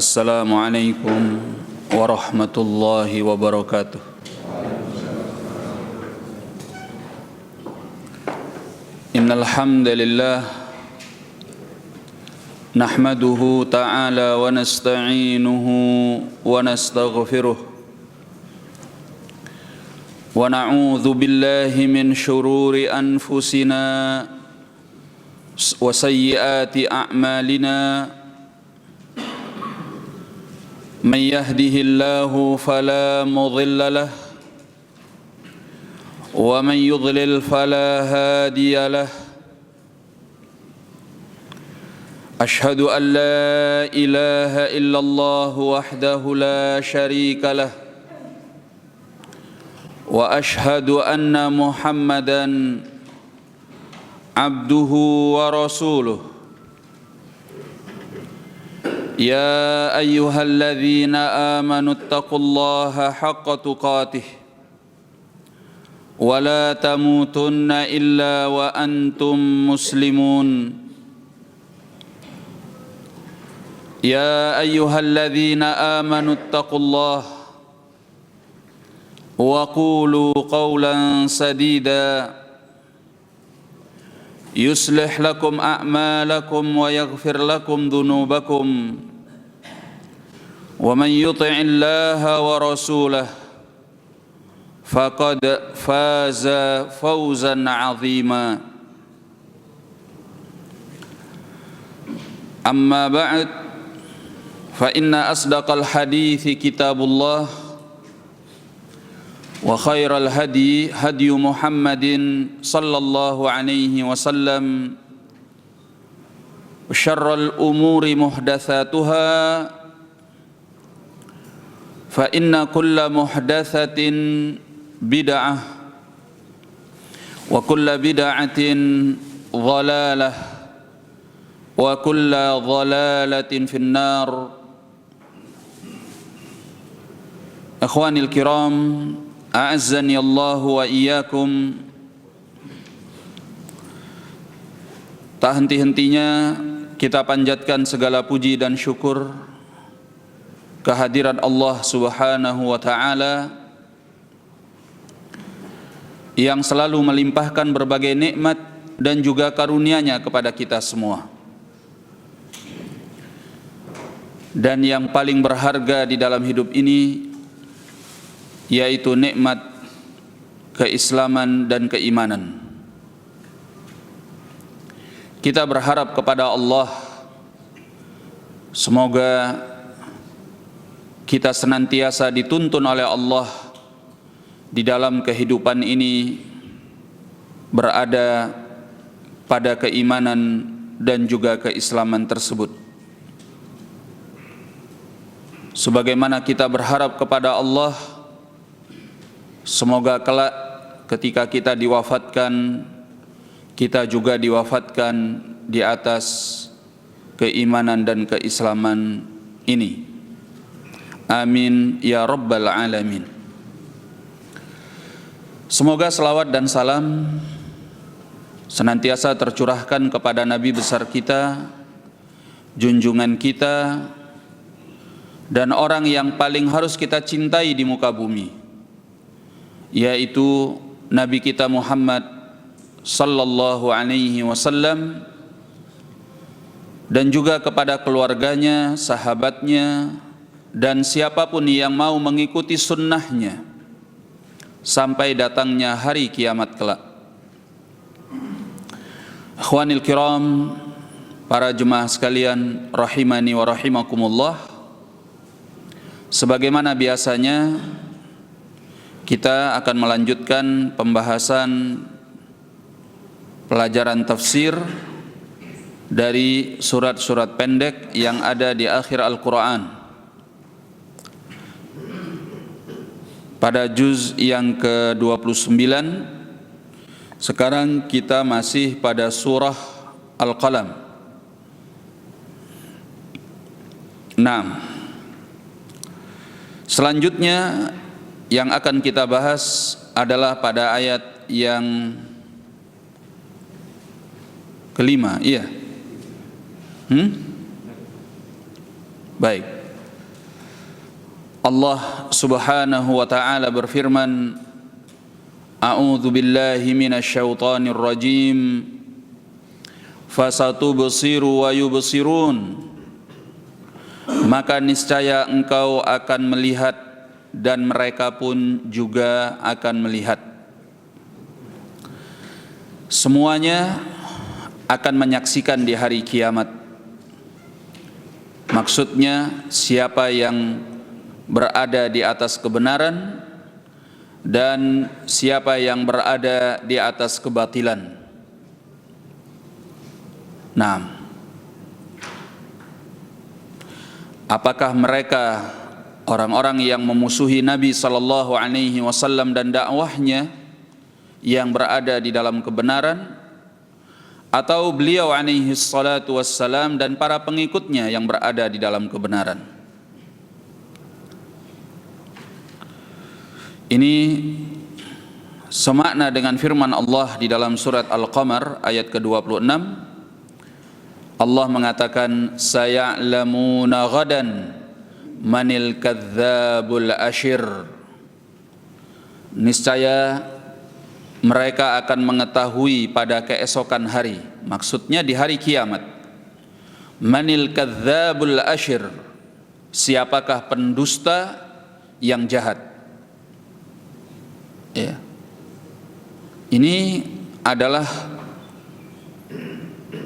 Assalamualaikum warahmatullahi wabarakatuh. Innal hamdalillah nahmaduhu ta'ala wa nasta'inuhu wa nastaghfiruh wa na'udzu billahi min shururi anfusina wa sayyiati a'malina. من يهده الله فلا مضل له ومن يضلل فلا هادي له أشهد أن لا إله إلا الله وحده لا شريك له وأشهد أن محمدا عبده ورسوله. يا أيها الذين آمنوا اتقوا الله حق تقاته ولا تموتن إلا وأنتم مسلمون. يا أيها الذين آمنوا اتقوا الله وقولوا قولا سديدا يصلح لكم أعمالكم ويغفر لكم ذنوبكم ومن يطع الله ورسوله فقد فاز فوزا عظيما. أما بعد فإن أصدق الحديث كتاب الله وخير الهدي هدي محمد صلى الله عليه وسلم وشر الأمور محدثاتها فإن كل محدثة بدعة وكل بدعة ضلالة وكل ضلالة في النار. إخواني الكرام أعزني الله وإياكم. Tak henti-hentinya kita panjatkan segala puji dan syukur kehadiran Allah Subhanahu wa ta'ala yang selalu melimpahkan berbagai nikmat dan juga karunia-Nya kepada kita semua. Dan yang paling berharga di dalam hidup ini yaitu nikmat keislaman dan keimanan. Kita berharap kepada Allah semoga kita senantiasa dituntun oleh Allah di dalam kehidupan ini berada pada keimanan dan juga keislaman tersebut. Sebagaimana kita berharap kepada Allah semoga kelak ketika kita diwafatkan, kita juga diwafatkan di atas keimanan dan keislaman ini. Amin ya rabbal alamin. Semoga salawat dan salam senantiasa tercurahkan kepada Nabi besar kita, junjungan kita, dan orang yang paling harus kita cintai di muka bumi, yaitu Nabi kita Muhammad sallallahu alaihi wasallam, dan juga kepada keluarganya, sahabatnya, dan siapapun yang mau mengikuti sunnahnya sampai datangnya hari kiamat kelak. Ikhwanil kiram, para jemaah sekalian rahimani wa rahimakumullah, sebagaimana biasanya kita akan melanjutkan pembahasan pelajaran tafsir dari surat-surat pendek yang ada di akhir Al-Quran. Pada juz yang ke-29, sekarang kita masih pada surah Al-Qalam. 6. Selanjutnya yang akan kita bahas adalah pada ayat yang kelima, iya. Baik. Allah Subhanahu wa taala berfirman, A'udzu billahi minasyaitonir rajim. Fasatubsiru wa yubsirun. Maka niscaya engkau akan melihat dan mereka pun juga akan melihat. Semuanya akan menyaksikan di hari kiamat. Maksudnya siapa yang berada di atas kebenaran dan siapa yang berada di atas kebatilan. Nah, apakah mereka orang-orang yang memusuhi Nabi sallallahu alaihi wasallam dan dakwahnya yang berada di dalam kebenaran, atau beliau alaihi salatu wassalam dan para pengikutnya yang berada di dalam kebenaran? Ini semakna dengan firman Allah di dalam surat Al-Qamar ayat ke-26. Allah mengatakan, saya'lamuna ghadan manil kadzdzabul asyir. Niscaya mereka akan mengetahui pada keesokan hari, maksudnya di hari kiamat. Manil kadzdzabul asyir, siapakah pendusta yang jahat? Ya. Ini adalah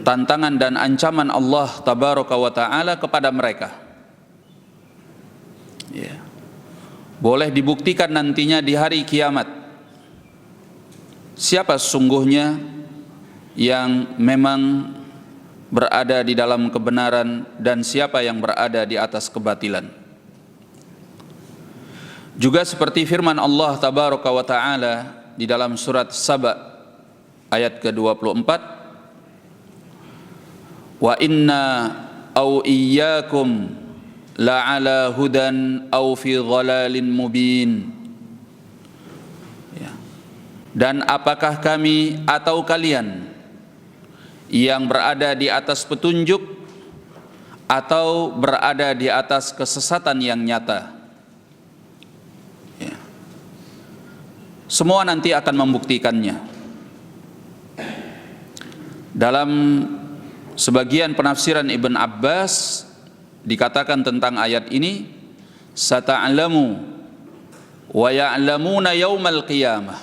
tantangan dan ancaman Allah tabaraka wa taala kepada mereka. Ya. Boleh dibuktikan nantinya di hari kiamat siapa sesungguhnya yang memang berada di dalam kebenaran dan siapa yang berada di atas kebatilan. Juga seperti firman Allah tabaraka wa taala di dalam surat Saba ayat ke-24, wa inna aw iyyakum la'ala hudan aw fi dhalalin mubin. Ya. Dan apakah kami atau kalian yang berada di atas petunjuk atau berada di atas kesesatan yang nyata? Semua nanti akan membuktikannya. Dalam sebagian penafsiran Ibn Abbas dikatakan tentang ayat ini, sata'lamu wa ya'lamuna yaumal qiyamah.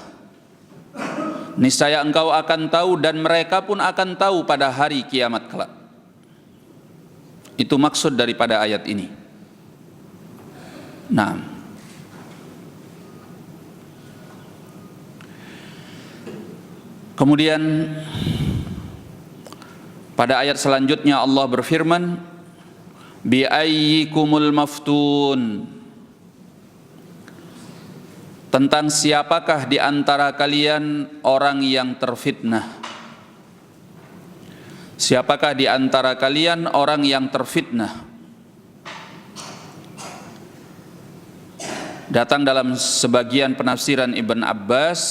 Niscaya engkau akan tahu dan mereka pun akan tahu pada hari kiamat kelak. Itu maksud daripada ayat ini. Nah, kemudian pada ayat selanjutnya Allah berfirman, bi ayyikumul maftun, tentang siapakah di antara kalian orang yang terfitnah. Siapakah di antara kalian orang yang terfitnah? Datang dalam sebagian penafsiran Ibn Abbas,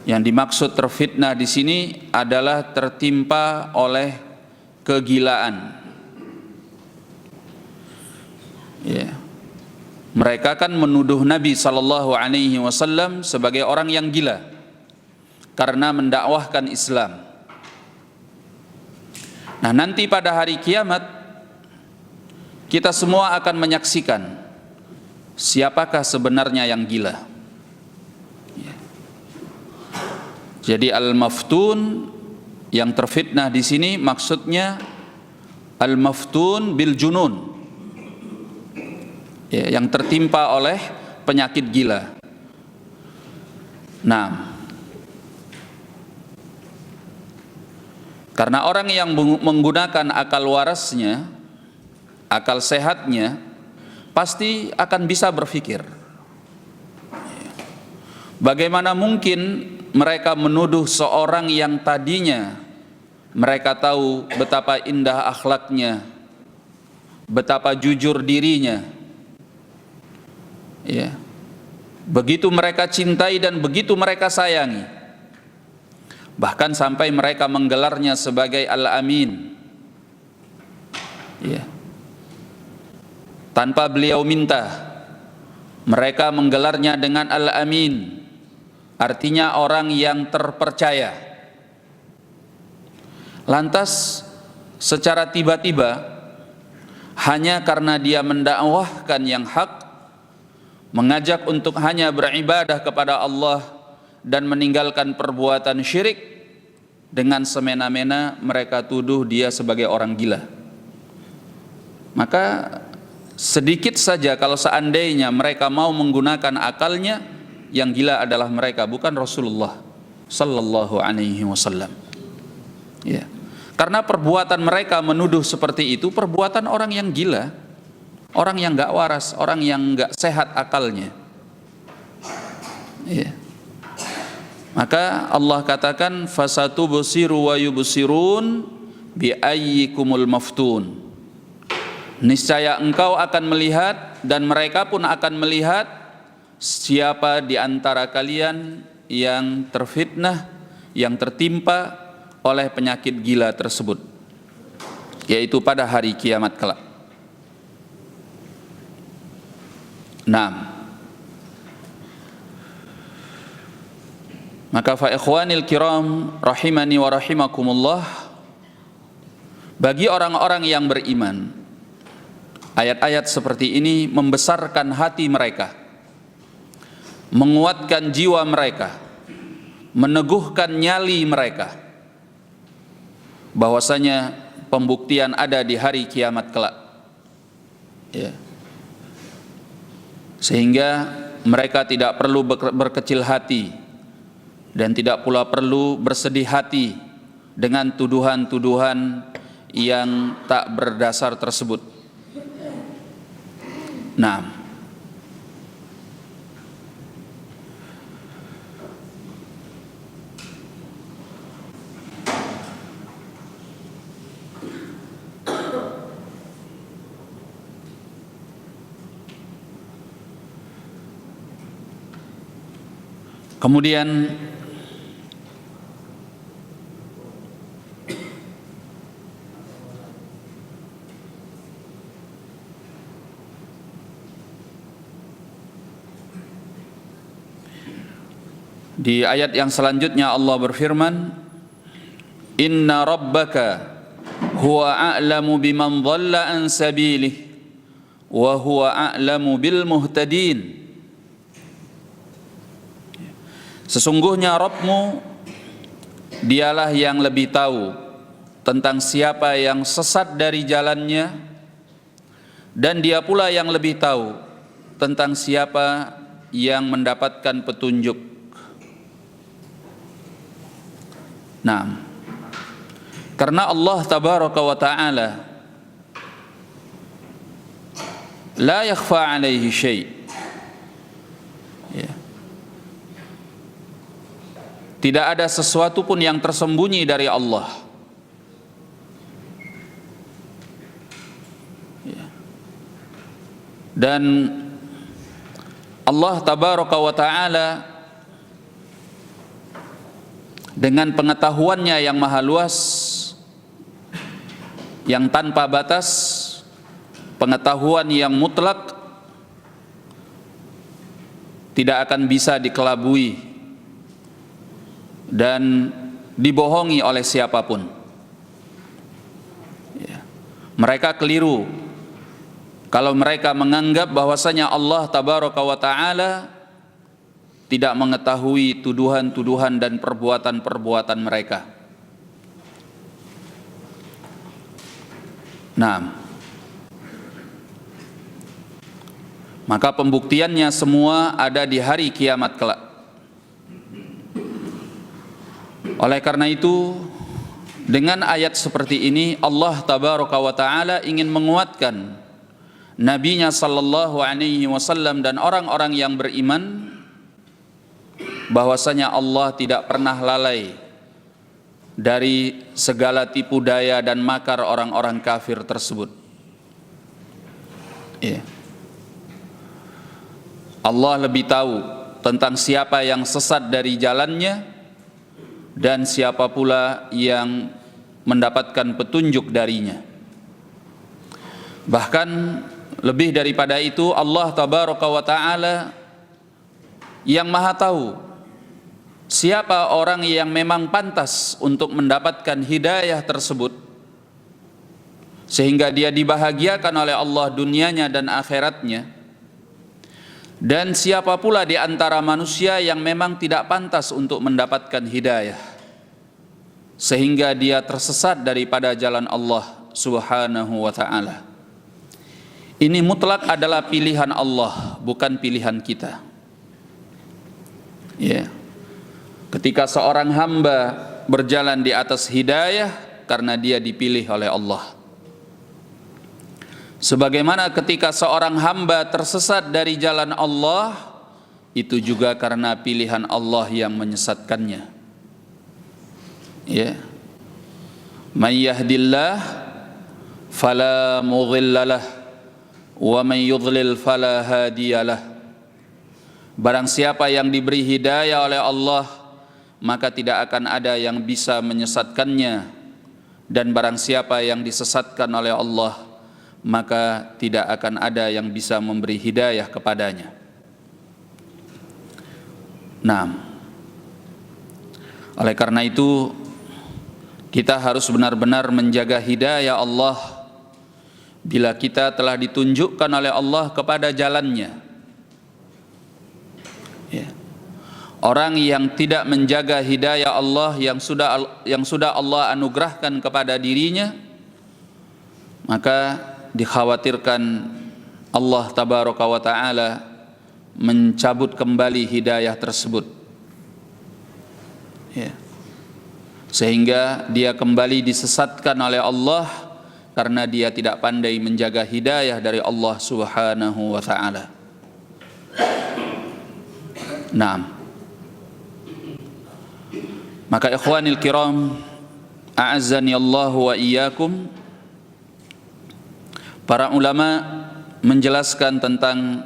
yang dimaksud terfitnah di sini adalah tertimpa oleh kegilaan. Ya. Mereka kan menuduh Nabi sallallahu alaihi wasallam sebagai orang yang gila karena mendakwahkan Islam. Nah, nanti pada hari kiamat kita semua akan menyaksikan siapakah sebenarnya yang gila. Jadi al-maftun yang terfitnah di sini maksudnya al-maftun bil junun, ya, yang tertimpa oleh penyakit gila. Nah, karena orang yang menggunakan akal warasnya, akal sehatnya, pasti akan bisa berpikir. Bagaimana mungkin mereka menuduh seorang yang tadinya mereka tahu betapa indah akhlaknya, betapa jujur dirinya, ya, begitu mereka cintai dan begitu mereka sayangi, bahkan sampai mereka menggelarnya sebagai Al-Amin, ya. tanpa beliau minta. Mereka menggelarnya dengan Al-Amin, artinya orang yang terpercaya. Lantas secara tiba-tiba, hanya karena dia mendakwahkan yang hak, mengajak untuk hanya beribadah kepada Allah dan meninggalkan perbuatan syirik, dengan semena-mena mereka tuduh dia sebagai orang gila. Maka sedikit saja kalau seandainya mereka mau menggunakan akalnya, yang gila adalah mereka, bukan Rasulullah sallallahu alaihi wasallam. Ya. Karena perbuatan mereka menuduh seperti itu perbuatan orang yang gila, orang yang gak waras, orang yang gak sehat akalnya. Ya. Maka Allah katakan fasatubsiru wa yubsirun bi ayyikumul maftun. Niscaya engkau akan melihat dan mereka pun akan melihat siapa di antara kalian yang terfitnah, yang tertimpa oleh penyakit gila tersebut, yaitu pada hari kiamat kelak. Nah, maka fa ikhwanil kiram rahimani wa rahimakumullah, bagi orang-orang yang beriman, ayat-ayat seperti ini membesarkan hati mereka, menguatkan jiwa mereka, meneguhkan nyali mereka, bahwasanya pembuktian ada di hari kiamat kelak. Ya. Sehingga mereka tidak perlu berkecil hati dan tidak pula perlu bersedih hati dengan tuduhan-tuduhan yang tak berdasar tersebut. Nah, kemudian di ayat yang selanjutnya Allah berfirman, inna rabbaka huwa a'lamu biman dhalla an sabilihi wa huwa a'lamu bil muhtadin. Sesungguhnya Rabbmu dialah yang lebih tahu tentang siapa yang sesat dari jalannya, dan dia pula yang lebih tahu tentang siapa yang mendapatkan petunjuk. Nah, karena Allah tabaraka wa ta'ala la yakhfa alaihi syai', ya. Tidak ada sesuatu pun yang tersembunyi dari Allah. Ya. Dan Allah tabaraka wa ta'ala dengan pengetahuannya yang maha luas, yang tanpa batas, pengetahuan yang mutlak, tidak akan bisa dikelabui dan dibohongi oleh siapapun. Ya. Mereka keliru kalau mereka menganggap bahwasanya Allah tabaraka wa ta'ala tidak mengetahui tuduhan-tuduhan dan perbuatan-perbuatan mereka. Nah, maka pembuktiannya semua ada di hari kiamat kelak. Oleh karena itu, dengan ayat seperti ini Allah tabaraka wa ta'ala ingin menguatkan Nabi-Nya sallallahu alaihi wasallam dan orang-orang yang beriman bahwasanya Allah tidak pernah lalai dari segala tipu daya dan makar orang-orang kafir tersebut. Ya. Allah lebih tahu tentang siapa yang sesat dari jalannya dan siapa pula yang mendapatkan petunjuk darinya. Bahkan Lebih daripada itu, Allah tabaraka wa ta'ala yang maha tahu siapa orang yang memang pantas untuk mendapatkan hidayah tersebut, sehingga dia dibahagiakan oleh Allah dunianya dan akhiratnya, dan siapa pula di antara manusia yang memang tidak pantas untuk mendapatkan hidayah, sehingga dia tersesat daripada jalan Allah subhanahu wa ta'ala. Ini mutlak adalah pilihan Allah, bukan pilihan kita. Ya. Ketika seorang hamba berjalan di atas hidayah karena dia dipilih oleh Allah. Sebagaimana ketika seorang hamba tersesat dari jalan Allah, itu juga karena pilihan Allah yang menyesatkannya. Ya. May yahdillah fala mudhillalah wa man yudlil fala hadiyalah. Barang siapa yang diberi hidayah oleh Allah, maka tidak akan ada yang bisa menyesatkannya, dan barang siapa yang disesatkan oleh Allah, maka tidak akan ada yang bisa memberi hidayah kepadanya. Nah, oleh karena itu kita harus benar-benar menjaga hidayah Allah bila kita telah ditunjukkan oleh Allah kepada jalannya. Ya. Orang yang tidak menjaga hidayah Allah yang sudah Allah anugerahkan kepada dirinya, maka dikhawatirkan Allah tabaraka wa ta'ala mencabut kembali hidayah tersebut. Ya. Sehingga dia kembali disesatkan oleh Allah karena dia tidak pandai menjaga hidayah dari Allah subhanahu wa ta'ala. Naam. Maka ikhwanil kiram, a'azzani Allah wa iyyakum, para ulama menjelaskan tentang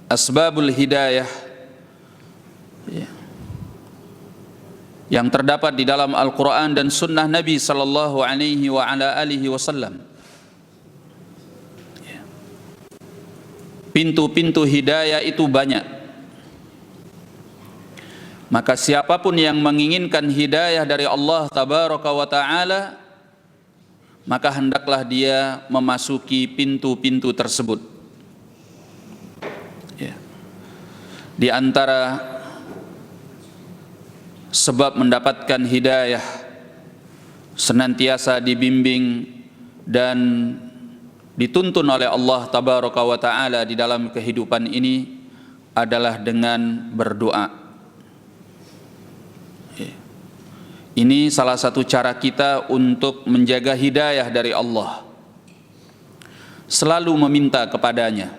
asbabul hidayah yang terdapat di dalam Al-Quran dan Sunnah Nabi sallallahu alaihi wa ala alihi wasallam. Pintu-pintu hidayah itu banyak. Maka siapapun yang menginginkan hidayah dari Allah tabaraka wa ta'ala, maka hendaklah dia memasuki pintu-pintu tersebut. Di antara sebab mendapatkan hidayah, senantiasa dibimbing dan dituntun oleh Allah tabaraka wa ta'ala di dalam kehidupan ini adalah dengan berdoa. Ini salah satu cara kita untuk menjaga hidayah dari Allah, selalu meminta kepadanya.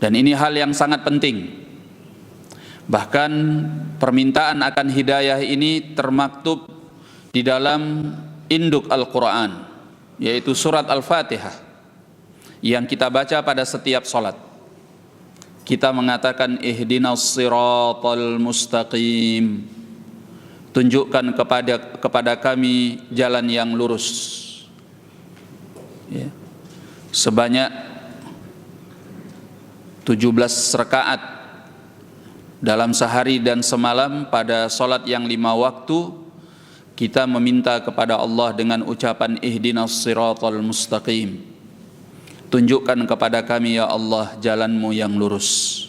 Dan ini hal yang sangat penting. Bahkan permintaan akan hidayah ini termaktub di dalam induk Al-Quran, yaitu surat Al-Fatihah yang kita baca pada setiap salat. Kita mengatakan ihdinas siratal mustaqim, tunjukkan kepada kami jalan yang lurus. Sebanyak 17 rakaat dalam sehari dan semalam pada salat yang 5 waktu, kita meminta kepada Allah dengan ucapan ihdinas siratal mustaqim, tunjukkan kepada kami ya Allah jalanmu yang lurus.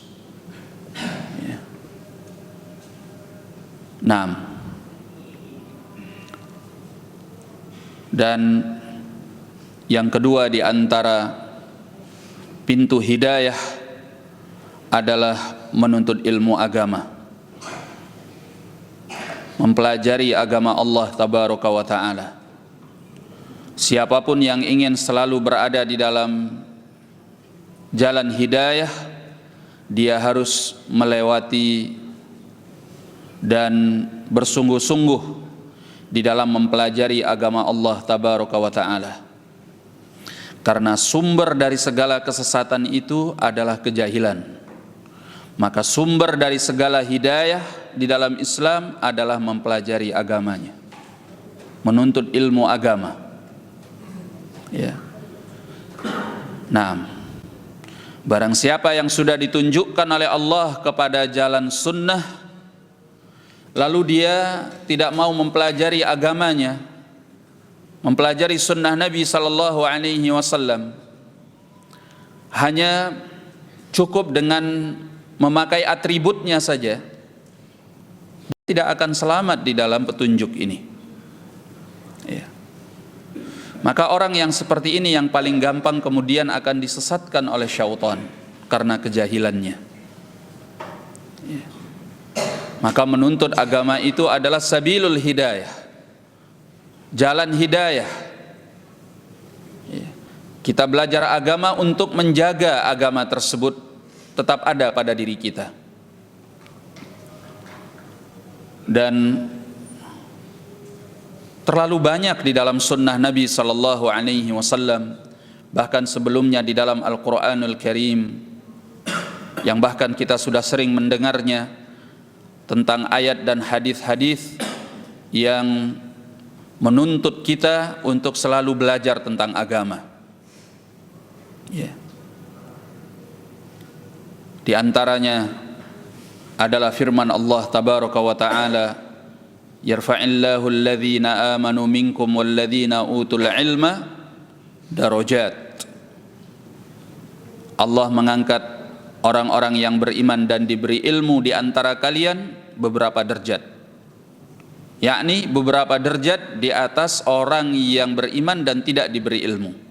Naam. Dan yang kedua di antara pintu hidayah adalah menuntut ilmu agama, mempelajari agama Allah tabaraka wa ta'ala. Siapapun yang ingin selalu berada di dalam jalan hidayah, dia harus melewati dan bersungguh-sungguh di dalam mempelajari agama Allah tabaraka wa ta'ala. Karena sumber dari segala kesesatan itu adalah kejahilan. Maka sumber dari segala hidayah di dalam Islam adalah mempelajari agamanya, menuntut ilmu agama. Ya. Nah, barang siapa yang sudah ditunjukkan oleh Allah kepada jalan sunnah, lalu dia tidak mau mempelajari agamanya, mempelajari sunnah Nabi sallallahu alaihi wasallam, hanya cukup dengan memakai atributnya saja, tidak akan selamat di dalam petunjuk ini. Ya. Maka orang yang seperti ini yang paling gampang kemudian akan disesatkan oleh syaitan karena kejahilannya. Ya. Maka menuntut agama itu adalah sabilul hidayah, jalan hidayah. Ya. Kita belajar agama untuk menjaga agama tersebut tetap ada pada diri kita. Dan terlalu banyak di dalam sunnah Nabi sallallahu alaihi wasallam, bahkan sebelumnya di dalam Al-Qur'anul Karim, yang bahkan kita sudah sering mendengarnya, tentang ayat dan hadis-hadis yang menuntut kita untuk selalu belajar tentang agama. Ya. Di antaranya adalah firman Allah tabaraka wa ta'ala, yarfa'illahu alladhina amanu minkum walladhina utul ilma darajat. Allah mengangkat orang-orang yang beriman dan diberi ilmu di antara kalian beberapa derajat, yakni beberapa derajat di atas orang yang beriman dan tidak diberi ilmu.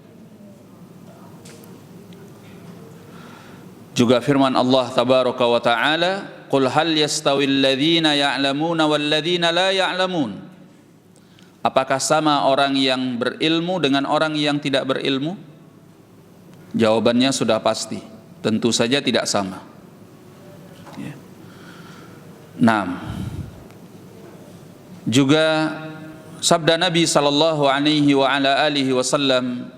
Juga firman Allah tabaraka wa ta'ala, qul hal yastawil ladzina ya'lamuna wal ladzina la ya'lamun. Apakah sama orang yang berilmu dengan orang yang tidak berilmu? Jawabannya sudah pasti, tentu saja tidak sama. Ya. Nah, juga sabda Nabi sallallahu alaihi wa ala alihi wasallam,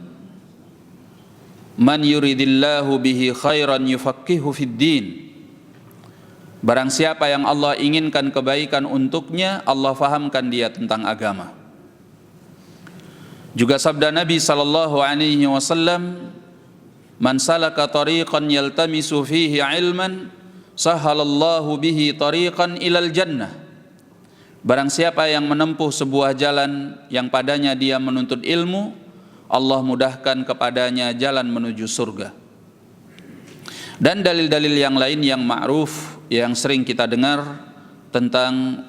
man yuridillahu bihi khairan yufaqihu fid din. Barang siapa yang Allah inginkan kebaikan untuknya, Allah fahamkan dia tentang agama. Juga sabda Nabi sallallahu alaihi wasallam, man salaka tariqan yaltamisu fihi ilman sahalallahu bihi tariqan ilal jannah. Barang siapa yang menempuh sebuah jalan yang padanya dia menuntut ilmu, Allah mudahkan kepadanya jalan menuju surga. Dan dalil-dalil yang lain yang ma'ruf, yang sering kita dengar tentang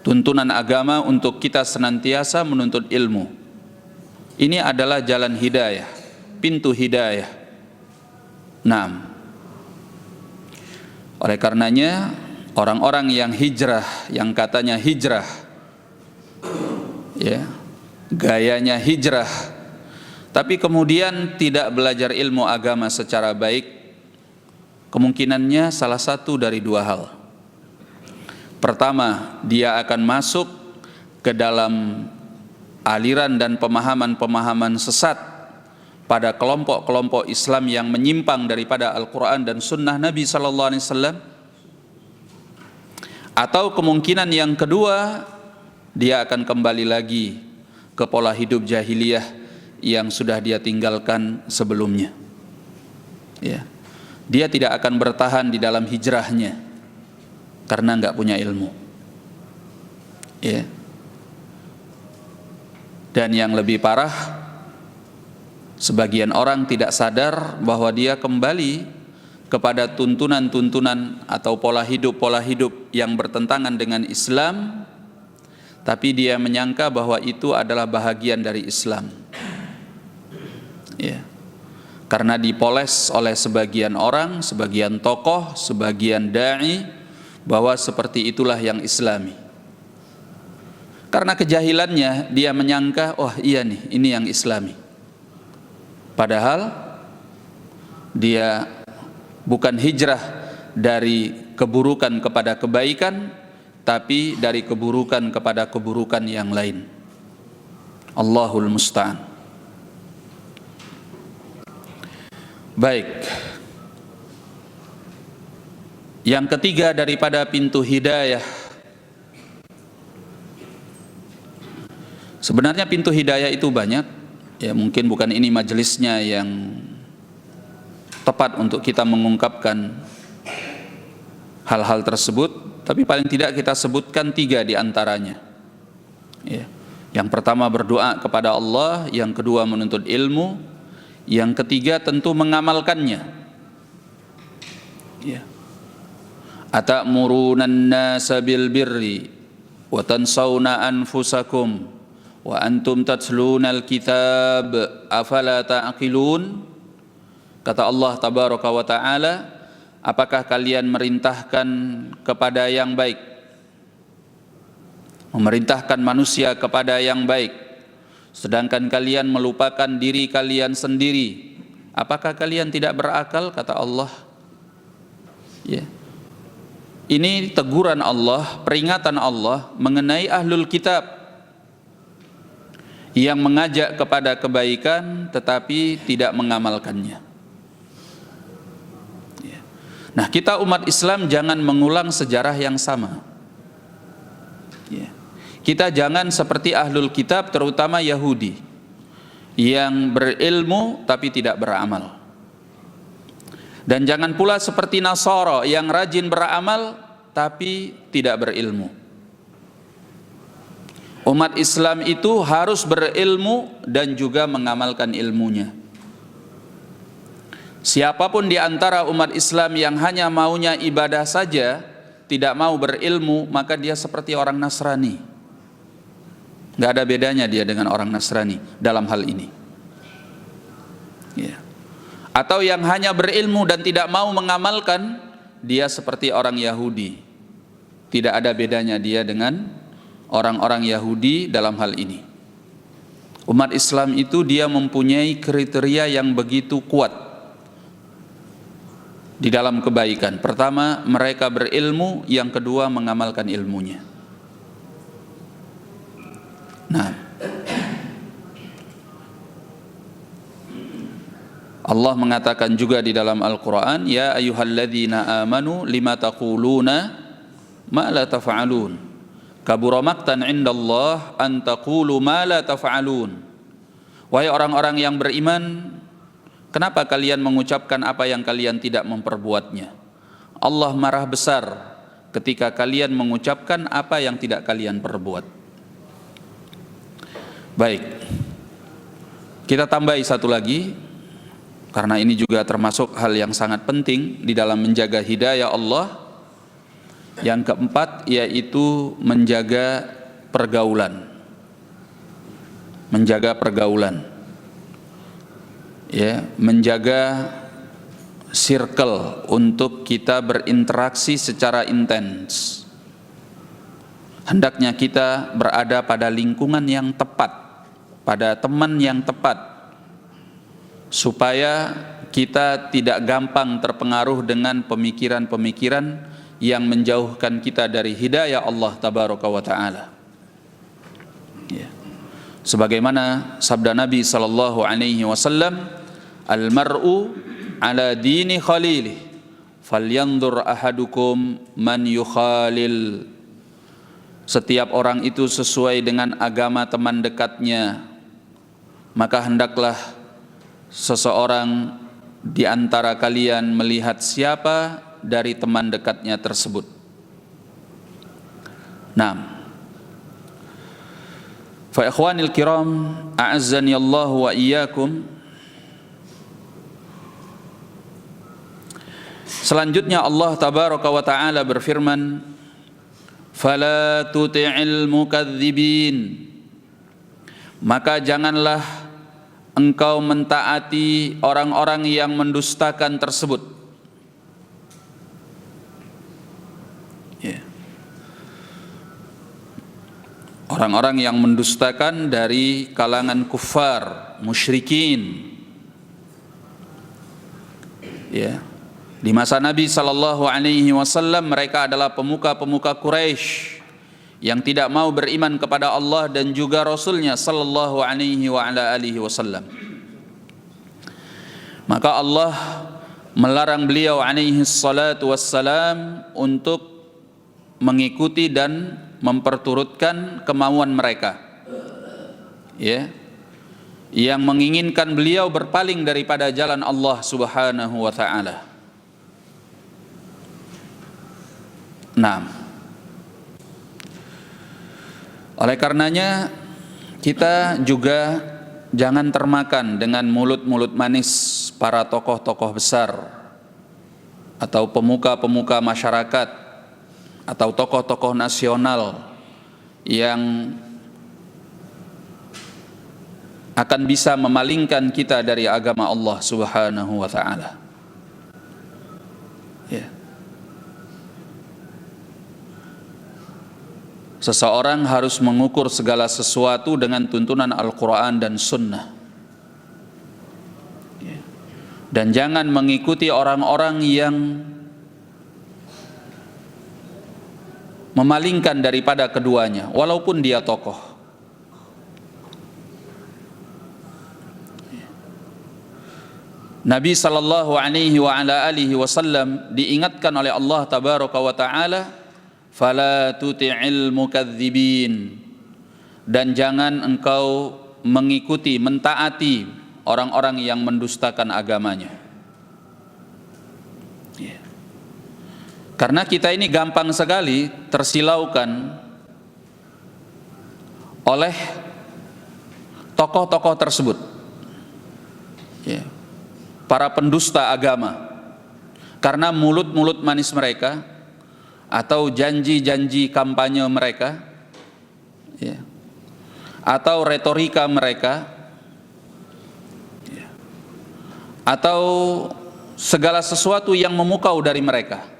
tuntunan agama untuk kita senantiasa menuntut ilmu. Ini adalah jalan hidayah, pintu hidayah. Nah, oleh karenanya orang-orang yang hijrah, yang katanya hijrah, ya, gayanya hijrah, tapi kemudian tidak belajar ilmu agama secara baik, kemungkinannya salah satu dari dua hal. Pertama, dia akan masuk ke dalam aliran dan pemahaman-pemahaman sesat pada kelompok-kelompok Islam yang menyimpang daripada Al-Quran dan Sunnah Nabi Sallallahu Alaihi Wasallam. Atau kemungkinan yang kedua, dia akan kembali lagi ke pola hidup jahiliyah yang sudah dia tinggalkan sebelumnya. Ya. Dia tidak akan bertahan di dalam hijrahnya karena nggak punya ilmu. Ya. Dan yang lebih parah, sebagian orang tidak sadar bahwa dia kembali kepada tuntunan-tuntunan atau pola hidup yang bertentangan dengan Islam, tapi dia menyangka bahwa itu adalah bahagian dari Islam. Ya. Karena dipoles oleh sebagian orang, sebagian tokoh, sebagian dai, bahwa seperti itulah yang Islami. Karena kejahilannya dia menyangka, oh iya nih, ini yang Islami. Padahal dia bukan hijrah dari keburukan kepada kebaikan, tapi dari keburukan kepada keburukan yang lain. Allahul musta'an. Baik. Yang ketiga daripada pintu hidayah, sebenarnya pintu hidayah itu banyak, Ya, mungkin bukan ini majelisnya yang tepat untuk kita mengungkapkan hal-hal tersebut, tapi paling tidak kita sebutkan 3 di antaranya. Ya. Yang pertama berdoa kepada Allah, yang kedua menuntut ilmu, yang ketiga tentu mengamalkannya. Ya. Atamuruna an-nasa bil birri wa tansawna anfusakum wa antum tatluna al-kitab afala ta'qilun. Kata Allah tabaraka wa ta'ala, apakah kalian merintahkan kepada yang baik, memerintahkan manusia kepada yang baik, sedangkan kalian melupakan diri kalian sendiri? Apakah kalian tidak berakal? Kata Allah. Ya. Ini teguran Allah, peringatan Allah mengenai ahlul kitab yang mengajak kepada kebaikan tetapi tidak mengamalkannya. Ya. Nah, kita umat Islam jangan mengulang sejarah yang sama. Ya. Kita jangan seperti ahlul kitab, terutama Yahudi, yang berilmu tapi tidak beramal. Dan jangan pula seperti Nasara yang rajin beramal tapi tidak berilmu. Umat Islam itu harus berilmu dan juga mengamalkan ilmunya. Siapapun di antara umat Islam yang hanya maunya ibadah saja, tidak mau berilmu, maka dia seperti orang Nasrani. Gak ada bedanya dia dengan orang Nasrani dalam hal ini. Ya. Atau yang hanya berilmu dan tidak mau mengamalkan, dia seperti orang Yahudi. Tidak ada bedanya dia dengan orang-orang Yahudi dalam hal ini. Umat Islam itu dia mempunyai kriteria yang begitu kuat di dalam kebaikan. Pertama, mereka berilmu, yang kedua mengamalkan ilmunya. Nah, Allah mengatakan juga di dalam Al-Quran, ya ayyuhalladzina amanu lima taquluna ma la taf'alun kabura maqtan indallah an taqulu ma la taf'alun. Wahai orang-orang yang beriman, kenapa kalian mengucapkan apa yang kalian tidak memperbuatnya? Allah marah besar ketika kalian mengucapkan apa yang tidak kalian perbuat. Baik, kita tambahi satu lagi, karena ini juga termasuk hal yang sangat penting di dalam menjaga hidayah Allah. Yang keempat yaitu menjaga pergaulan. Menjaga pergaulan. Ya, menjaga circle untuk kita berinteraksi secara intens. Hendaknya kita berada pada lingkungan yang tepat, pada teman yang tepat, supaya kita tidak gampang terpengaruh dengan pemikiran-pemikiran yang menjauhkan kita dari hidayah Allah tabaraka wa ta'ala. Ya. Sebagaimana sabda Nabi sallallahu alaihi wasallam, al-mar'u ala dini khalilih falyanzur ahadukum man yukhalil. Setiap orang itu sesuai dengan agama teman dekatnya, maka hendaklah seseorang di antara kalian melihat siapa dari teman dekatnya tersebut. Nah, fa ikhwanil kiram, a'azzani Allah wa iyyakum. Selanjutnya Allah tabaraka wa ta'ala berfirman, fala tuti'il mukadzibin. Maka janganlah engkau mentaati orang-orang yang mendustakan tersebut. Ya. Orang-orang yang mendustakan dari kalangan kuffar, musyrikin. Ya. Di masa Nabi sallallahu alaihi wasallam, mereka adalah pemuka-pemuka Quraisy yang tidak mau beriman kepada Allah dan juga Rasulnya sallallahu alaihi wa ala alihi wasallam. Maka Allah melarang beliau alaihi salatu wassalam untuk mengikuti dan memperturutkan kemauan mereka. Ya. yang menginginkan beliau berpaling daripada jalan Allah Subhanahu wa taala. Nah, oleh karenanya kita juga jangan termakan dengan mulut-mulut manis para tokoh-tokoh besar atau pemuka-pemuka masyarakat atau tokoh-tokoh nasional yang akan bisa memalingkan kita dari agama Allah Subhanahu wa taala. Ya. Seseorang harus mengukur segala sesuatu dengan tuntunan Al-Quran dan Sunnah. Ya. Dan jangan mengikuti orang-orang yang memalingkan daripada keduanya, walaupun dia tokoh. Nabi sallallahu alaihi wa ala alihi wasallam diingatkan oleh Allah tabaraka wa taala, fala tuti'il mukadzibin, dan jangan engkau mengikuti, mentaati orang-orang yang mendustakan agamanya. Karena kita ini gampang sekali tersilaukan oleh tokoh-tokoh tersebut, para pendusta agama, karena mulut-mulut manis mereka atau janji-janji kampanye mereka, atau retorika mereka, atau segala sesuatu yang memukau dari mereka.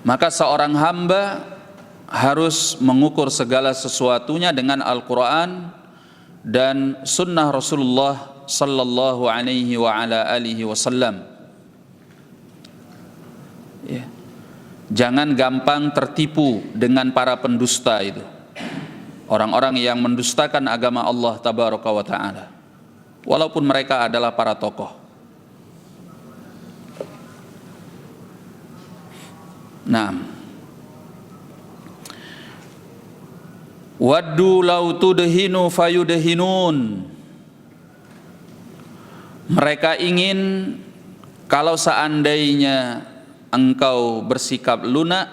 Maka seorang hamba harus mengukur segala sesuatunya dengan Al-Quran dan Sunnah Rasulullah sallallahu alaihi wa ala alihi wasallam. Jangan gampang tertipu dengan para pendusta itu, orang-orang yang mendustakan agama Allah tabaraka wa ta'ala, walaupun mereka adalah para tokoh. Nah, waddu law tudhinu fayudhinun, mereka ingin kalau seandainya engkau bersikap lunak,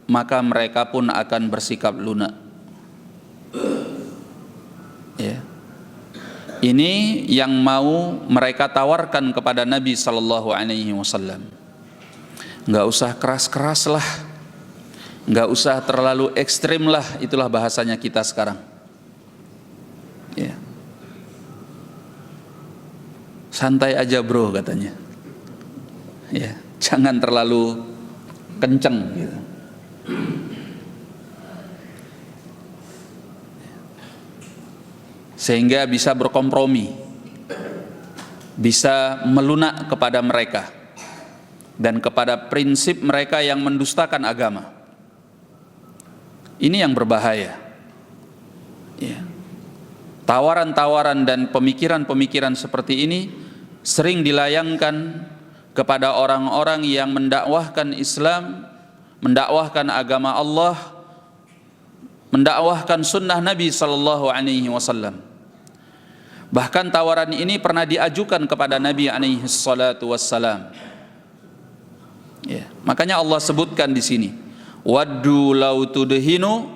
maka mereka pun akan bersikap lunak. Ini yang mau mereka tawarkan kepada Nabi sallallahu alaihi wasallam. Nggak usah keras-keras lah, nggak usah terlalu ekstrim lah, itulah bahasanya kita sekarang. Santai aja bro katanya, jangan terlalu kenceng gitu. Sehingga bisa berkompromi, bisa melunak kepada mereka dan kepada prinsip mereka yang mendustakan agama. Ini yang berbahaya. Tawaran-tawaran dan pemikiran-pemikiran seperti ini sering dilayangkan kepada orang-orang yang mendakwahkan Islam, mendakwahkan agama Allah, mendakwahkan sunnah Nabi sallallahu alaihi wasallam. Bahkan tawaran ini pernah diajukan kepada Nabi alaihi salatu wassalam. Makanya Allah sebutkan di sini, waddu law tudhinu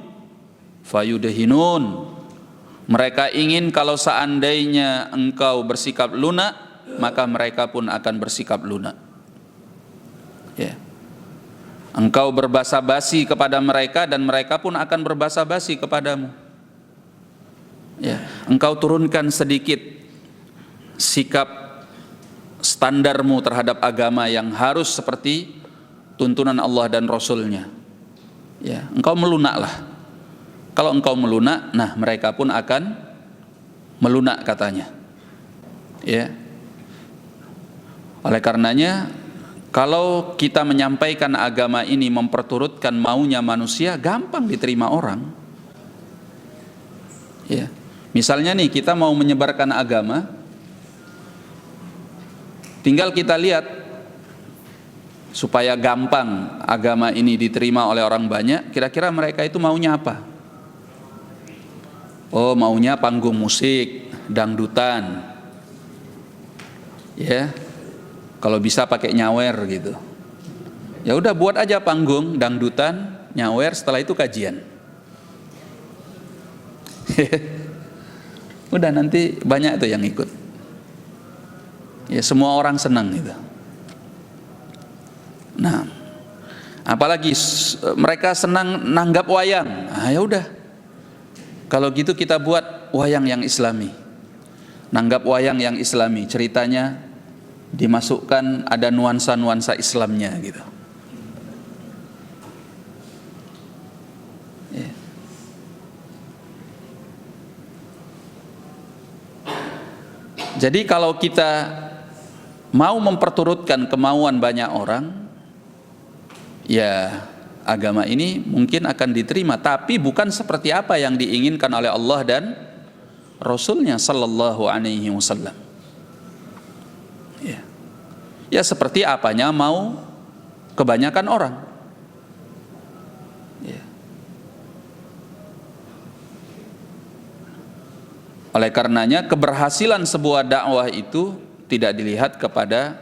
fayudhinun. Mereka ingin kalau seandainya engkau bersikap lunak, maka mereka pun akan bersikap lunak. Engkau berbasa-basi kepada mereka dan mereka pun akan berbasa-basi kepadamu. Engkau turunkan sedikit sikap standarmu terhadap agama yang harus seperti tuntunan Allah dan Rasulnya. Engkau melunaklah. Kalau engkau melunak, nah mereka pun akan melunak katanya. Oleh karenanya, kalau kita menyampaikan agama ini memperturutkan maunya manusia, gampang diterima orang. Misalnya nih, kita mau menyebarkan agama, tinggal kita lihat supaya gampang agama ini diterima oleh orang banyak, kira-kira mereka itu maunya apa? Oh, maunya panggung musik, dangdutan. Ya. Kalau bisa pakai nyawer gitu. Ya udah buat aja panggung, dangdutan, nyawer, setelah itu kajian. Udah nanti banyak tuh yang ikut. Ya semua orang senang gitu. Nah, apalagi mereka senang nanggap wayang. Ah ya udah. Kalau gitu kita buat wayang yang Islami. Nanggap wayang yang Islami, ceritanya dimasukkan ada nuansa-nuansa Islamnya gitu. Ya. Jadi kalau kita mau memperturutkan kemauan banyak orang, ya agama ini mungkin akan diterima, tapi bukan seperti apa yang diinginkan oleh Allah dan Rasulnya sallallahu alaihi wasallam. Ya. Ya seperti apanya mau kebanyakan orang. Ya. Oleh karenanya keberhasilan sebuah dakwah itu tidak dilihat kepada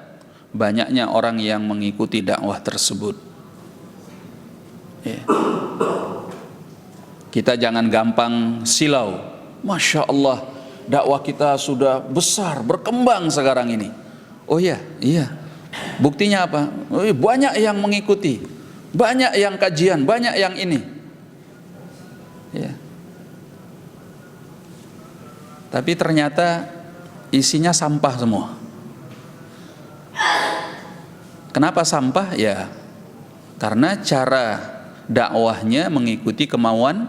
banyaknya orang yang mengikuti dakwah tersebut. Ya. Kita jangan gampang silau. Masya Allah, dakwah kita sudah besar, berkembang sekarang ini. Oh iya, iya. Buktinya apa? Oh iya, banyak yang mengikuti, banyak yang kajian, banyak yang ini. Ya. Tapi ternyata isinya sampah semua. Kenapa sampah? Ya, karena cara dakwahnya mengikuti kemauan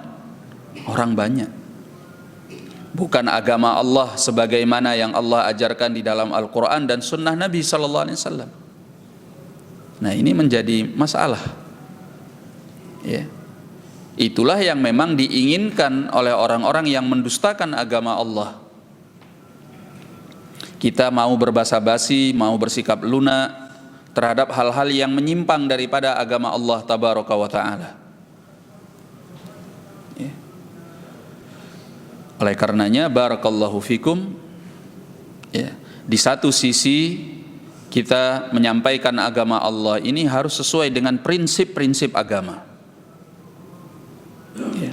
orang banyak. Bukan agama Allah sebagaimana yang Allah ajarkan di dalam Al-Quran dan Sunnah Nabi Sallallahu Alaihi Wasallam. Nah ini menjadi masalah. Ya. Itulah yang memang diinginkan oleh orang-orang yang mendustakan agama Allah. Kita mau berbasa-basi, mau bersikap lunak terhadap hal-hal yang menyimpang daripada agama Allah Tabaraka wa Ta'ala. Ya. Oleh karenanya barakallahu fikum, ya, di satu sisi kita menyampaikan agama Allah ini harus sesuai dengan prinsip-prinsip agama. Ya.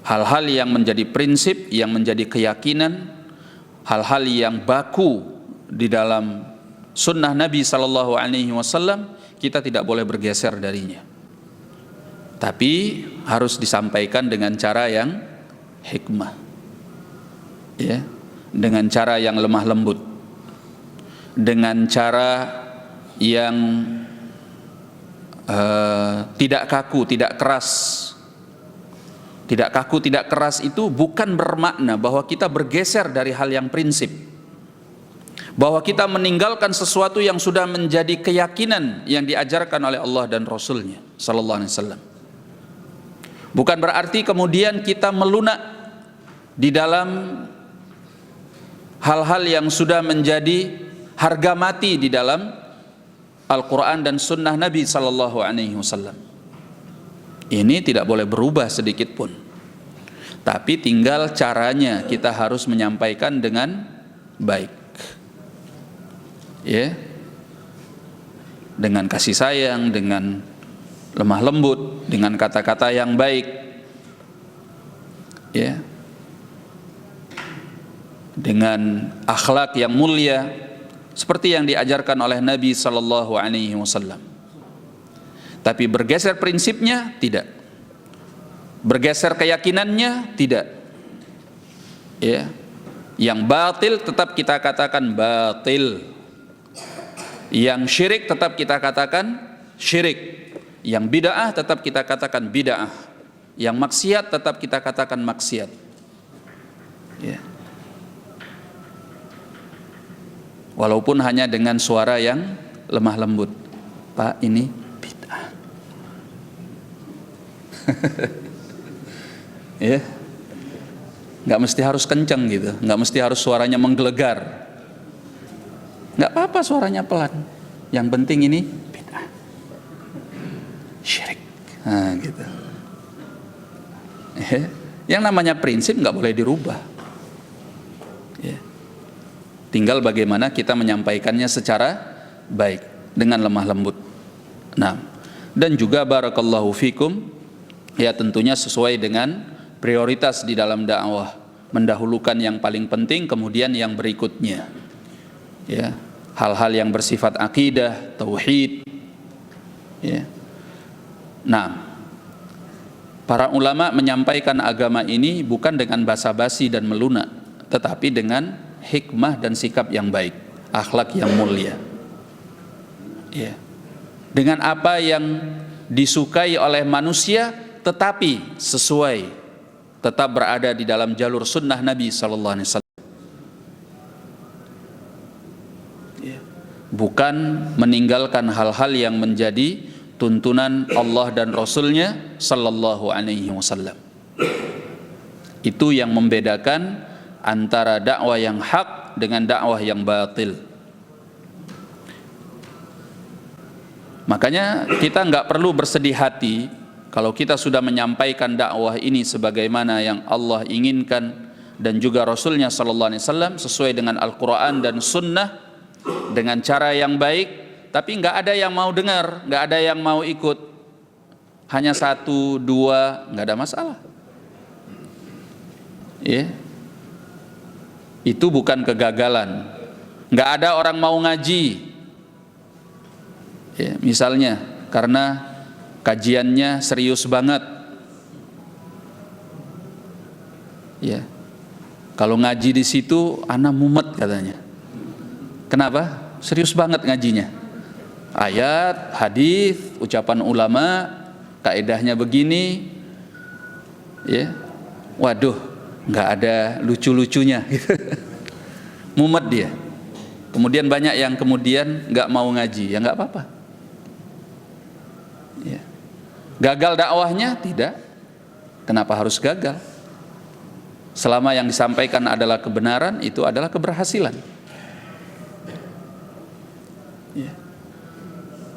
Hal-hal yang menjadi prinsip, yang menjadi keyakinan, hal-hal yang baku di dalam sunnah Nabi Sallallahu Alaihi Wasallam, kita tidak boleh bergeser darinya. Tapi harus disampaikan dengan cara yang hikmah, ya, dengan cara yang lemah lembut, dengan cara yang tidak kaku, tidak keras. Tidak kaku, tidak keras itu bukan bermakna bahwa kita bergeser dari hal yang prinsip, bahwa kita meninggalkan sesuatu yang sudah menjadi keyakinan yang diajarkan oleh Allah dan Rasulnya Sallallahu Alaihi Wasallam. Bukan berarti kemudian kita melunak di dalam hal-hal yang sudah menjadi harga mati di dalam Al-Quran dan Sunnah Nabi Sallallahu Alaihi Wasallam. Ini tidak boleh berubah sedikit pun. Tapi tinggal caranya kita harus menyampaikan dengan baik, ya, dengan kasih sayang, dengan lemah lembut, dengan kata-kata yang baik, ya, dengan akhlak yang mulia seperti yang diajarkan oleh Nabi Sallallahu Alaihi Wasallam. Tapi bergeser prinsipnya tidak, bergeser keyakinannya tidak, ya. Yang batil tetap kita katakan batil, yang syirik tetap kita katakan syirik, yang bid'ah tetap kita katakan bid'ah, yang maksiat tetap kita katakan maksiat, ya. Walaupun hanya dengan suara yang lemah lembut, Pak ini bid'ah. Ya, nggak mesti harus kenceng gitu, nggak mesti harus suaranya menggelegar, nggak apa-apa suaranya pelan, yang penting ini bid'ah, syirik, nah gitu. Yang namanya prinsip nggak boleh dirubah. Ya. Tinggal bagaimana kita menyampaikannya secara baik dengan lemah lembut. Nah, dan juga barakallahu fikum, ya tentunya sesuai dengan prioritas di dalam dakwah, mendahulukan yang paling penting, kemudian yang berikutnya. Ya, hal-hal yang bersifat akidah, tauhid. Ya. Nah, para ulama menyampaikan agama ini bukan dengan basa-basi dan melunak, tetapi dengan hikmah dan sikap yang baik, akhlak yang mulia. Ya. Dengan apa yang disukai oleh manusia, tetapi sesuai, tetap berada di dalam jalur sunnah Nabi sallallahu alaihi wasallam. Ya. Bukan meninggalkan hal-hal yang menjadi tuntunan Allah dan Rasulnya sallallahu alaihi wasallam. Itu yang membedakan antara dakwah yang hak dengan dakwah yang batil. Makanya kita nggak perlu bersedih hati kalau kita sudah menyampaikan dakwah ini sebagaimana yang Allah inginkan dan juga Rasulnya sallallahu alaihi wasallam sesuai dengan Al-Quran dan Sunnah dengan cara yang baik, tapi nggak ada yang mau dengar, nggak ada yang mau ikut, hanya satu dua, nggak ada masalah. Ya, itu bukan kegagalan. Nggak ada orang mau ngaji. Ya, misalnya karena kajiannya serius banget. Ya, kalau ngaji di situ ana mumet katanya. Kenapa? Serius banget ngajinya. Ayat, hadis, ucapan ulama, kaedahnya begini. Ya, waduh, nggak ada lucu-lucunya. Mumet dia. Kemudian banyak yang kemudian nggak mau ngaji, ya nggak apa-apa. Ya. Gagal dakwahnya? Tidak. Kenapa harus gagal? Selama yang disampaikan adalah kebenaran, itu adalah keberhasilan. Ya.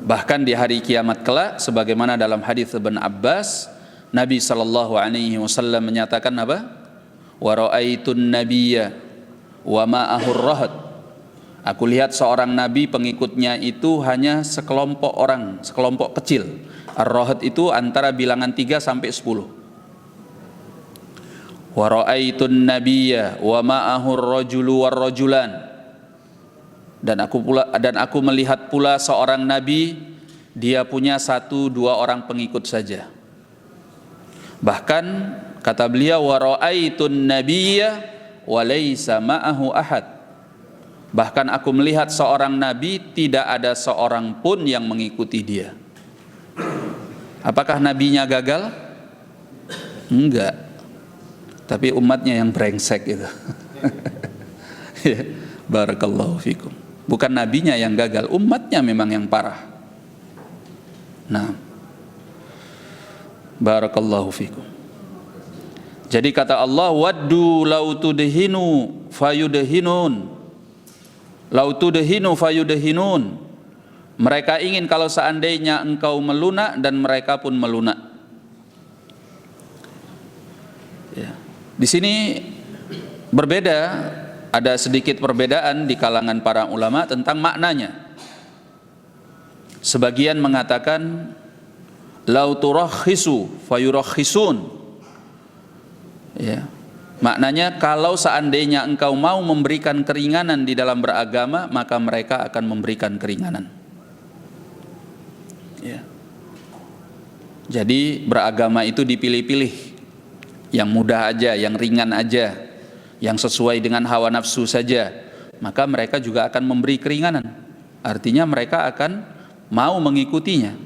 Bahkan di hari kiamat kelak, sebagaimana dalam hadis Ibn Abbas, Nabi sallallahu alaihi wasallam menyatakan apa? Wa ra'aitun nabiyya wa ma'ahur rahad. Aku lihat seorang nabi, pengikutnya itu hanya sekelompok orang, sekelompok kecil. Ar-rahad itu antara bilangan 3 sampai 10. Wa ra'aitun nabiyya wa ma'ahur rajulu war rajulan. Dan aku melihat pula seorang nabi, dia punya 1-2 orang pengikut saja. Bahkan kata beliau, wa ra'aitun nabiyya wa laysa ma'ahu ahad. Bahkan aku melihat seorang nabi, tidak ada seorang pun yang mengikuti dia. Apakah nabinya gagal? Enggak. Tapi umatnya yang brengsek itu. Ya, barakallahu fikum. Bukan nabinya yang gagal, umatnya memang yang parah. Nah, barakallahu fikum. Jadi kata Allah, waddu law tudhinu fayudhinun. Law tudhinu fayudhinun. Mereka ingin kalau seandainya engkau melunak, dan mereka pun melunak. Ya. Di sini berbeda, ada sedikit perbedaan di kalangan para ulama tentang maknanya. Sebagian mengatakan lau turakhisu fayurakhisun. Ya. Maknanya kalau seandainya engkau mau memberikan keringanan di dalam beragama, maka mereka akan memberikan keringanan. Ya. Jadi beragama itu dipilih-pilih, yang mudah aja, yang ringan aja, yang sesuai dengan hawa nafsu saja, maka mereka juga akan memberi keringanan. Artinya mereka akan mau mengikutinya.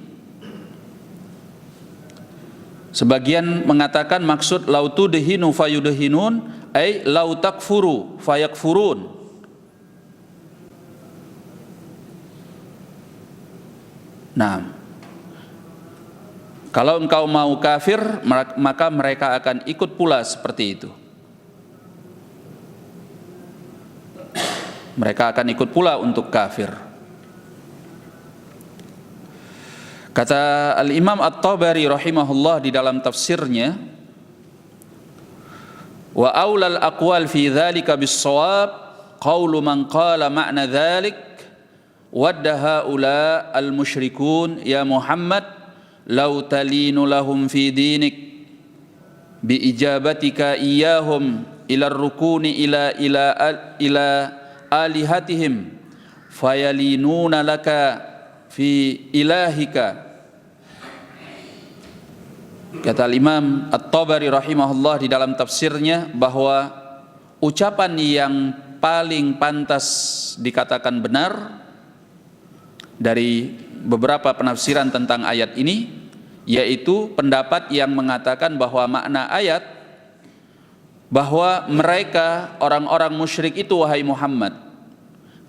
Sebagian mengatakan maksud lau tudhinu fayudhinun, ay lau takfuru fayakfurun. Nah, kalau engkau mau kafir, maka mereka akan ikut pula seperti itu. Mereka akan ikut pula untuk kafir. Kata Al-Imam At-Tabari rahimahullah di dalam tafsirnya, Wa aulal aqwal fi dzalika bis-shawab qaulu man qala ma'na dzalik wadda haula al-musyrikun ya Muhammad law talinu lahum fi dinik bi ijabatika iyyahum ila rukuni ila alihatihim fayalinuna laka fi ilahika. Kata Imam At-Tabari rahimahullah di dalam tafsirnya bahwa ucapan yang paling pantas dikatakan benar dari beberapa penafsiran tentang ayat ini, yaitu pendapat yang mengatakan bahwa makna ayat bahwa mereka orang-orang musyrik itu, wahai Muhammad,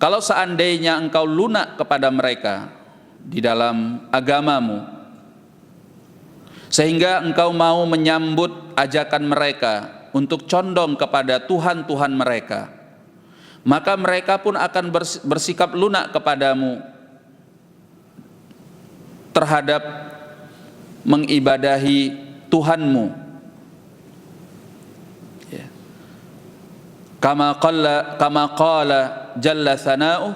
kalau seandainya engkau lunak kepada mereka di dalam agamamu, sehingga engkau mau menyambut ajakan mereka untuk condong kepada Tuhan-Tuhan mereka, maka mereka pun akan bersikap lunak kepadamu terhadap mengibadahi Tuhanmu. Ya. Kama qala jalla thana'uh,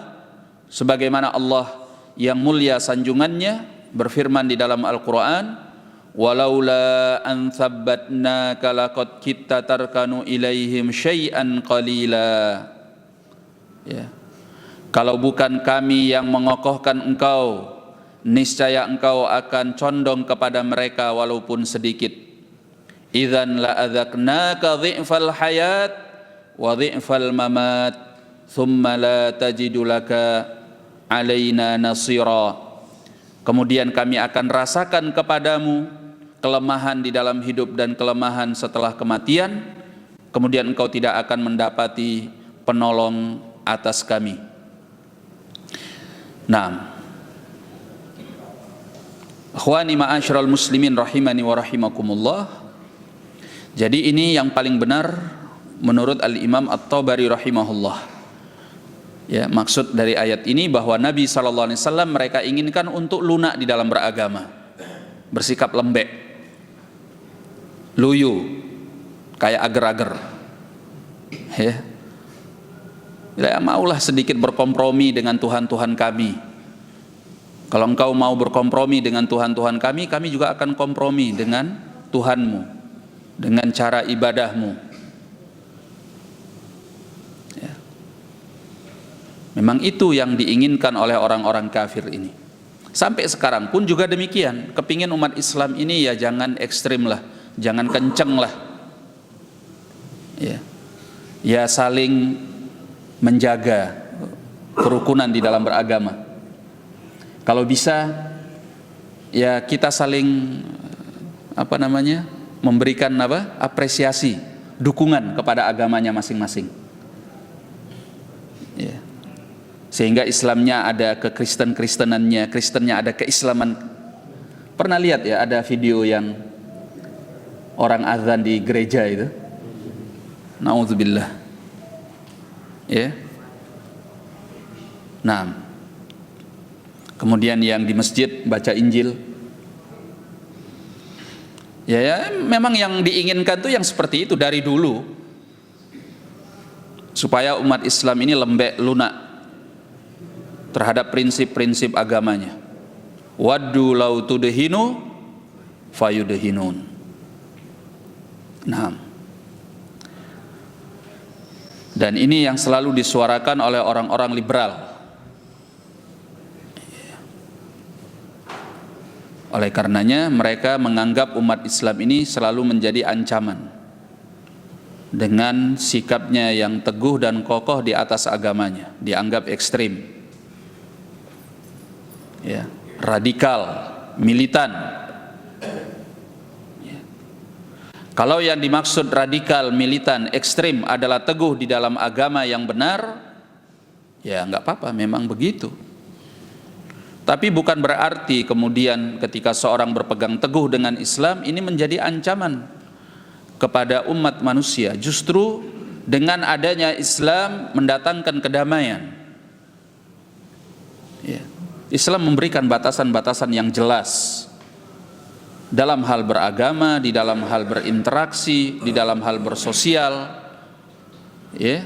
sebagaimana Allah yang mulia sanjungannya berfirman di dalam Al-Quran, walaula an thabbatnaka laqad kitta tarkanu ilaihim syai'an qalila. Ya. Kalau bukan kami yang mengokohkan engkau, niscaya engkau akan condong kepada mereka walaupun sedikit. Idzan la adzaqnaka dhi'fal hayat wa dhi'fal mamat thumma la tajidu laka alaina nasira. Kemudian kami akan rasakan kepadamu kelemahan di dalam hidup dan kelemahan setelah kematian, kemudian engkau tidak akan mendapati penolong atas kami. Nah, akhwani ma'asyiral muslimin rahimani wa rahimakumullah. Jadi ini yang paling benar menurut Al-Imam At-Tabari rahimahullah. Ya, maksud dari ayat ini bahwa Nabi SAW mereka inginkan untuk lunak di dalam beragama, bersikap lembek, luyu, kayak ager-ager. Ya, ya maulah sedikit berkompromi dengan Tuhan-Tuhan kami. Kalau engkau mau berkompromi dengan Tuhan-Tuhan kami, kami juga akan kompromi dengan Tuhanmu, dengan cara ibadahmu. Ya. Memang itu yang diinginkan oleh orang-orang kafir ini. Sampai sekarang pun juga demikian. Kepingin umat Islam ini ya jangan ekstrim lah, jangan kenceng lah. Ya, ya saling menjaga kerukunan di dalam beragama. Kalau bisa ya kita saling memberikan apresiasi, dukungan kepada agamanya masing-masing. Ya. Sehingga Islamnya ada kekristen-kristenannya, Kristennya ada keislaman. Pernah lihat ya ada video yang orang azan di gereja itu? Na'udzubillah. Ya. Nah, kemudian yang di masjid baca Injil. Ya, memang yang diinginkan tuh yang seperti itu dari dulu, supaya umat Islam ini lembek lunak terhadap prinsip-prinsip agamanya. Waddu law tudhinu fayudhinun. Nah, dan ini yang selalu disuarakan oleh orang-orang liberal. Oleh karenanya mereka menganggap umat Islam ini selalu menjadi ancaman dengan sikapnya yang teguh dan kokoh di atas agamanya, dianggap ekstrim, ya, radikal, militan. Ya. Kalau yang dimaksud radikal, militan, ekstrim adalah teguh di dalam agama yang benar, ya nggak apa-apa, memang begitu. Tapi bukan berarti kemudian ketika seorang berpegang teguh dengan Islam ini menjadi ancaman kepada umat manusia. Justru dengan adanya Islam mendatangkan kedamaian. Ya. Islam memberikan batasan-batasan yang jelas dalam hal beragama, di dalam hal berinteraksi, di dalam hal bersosial, ya,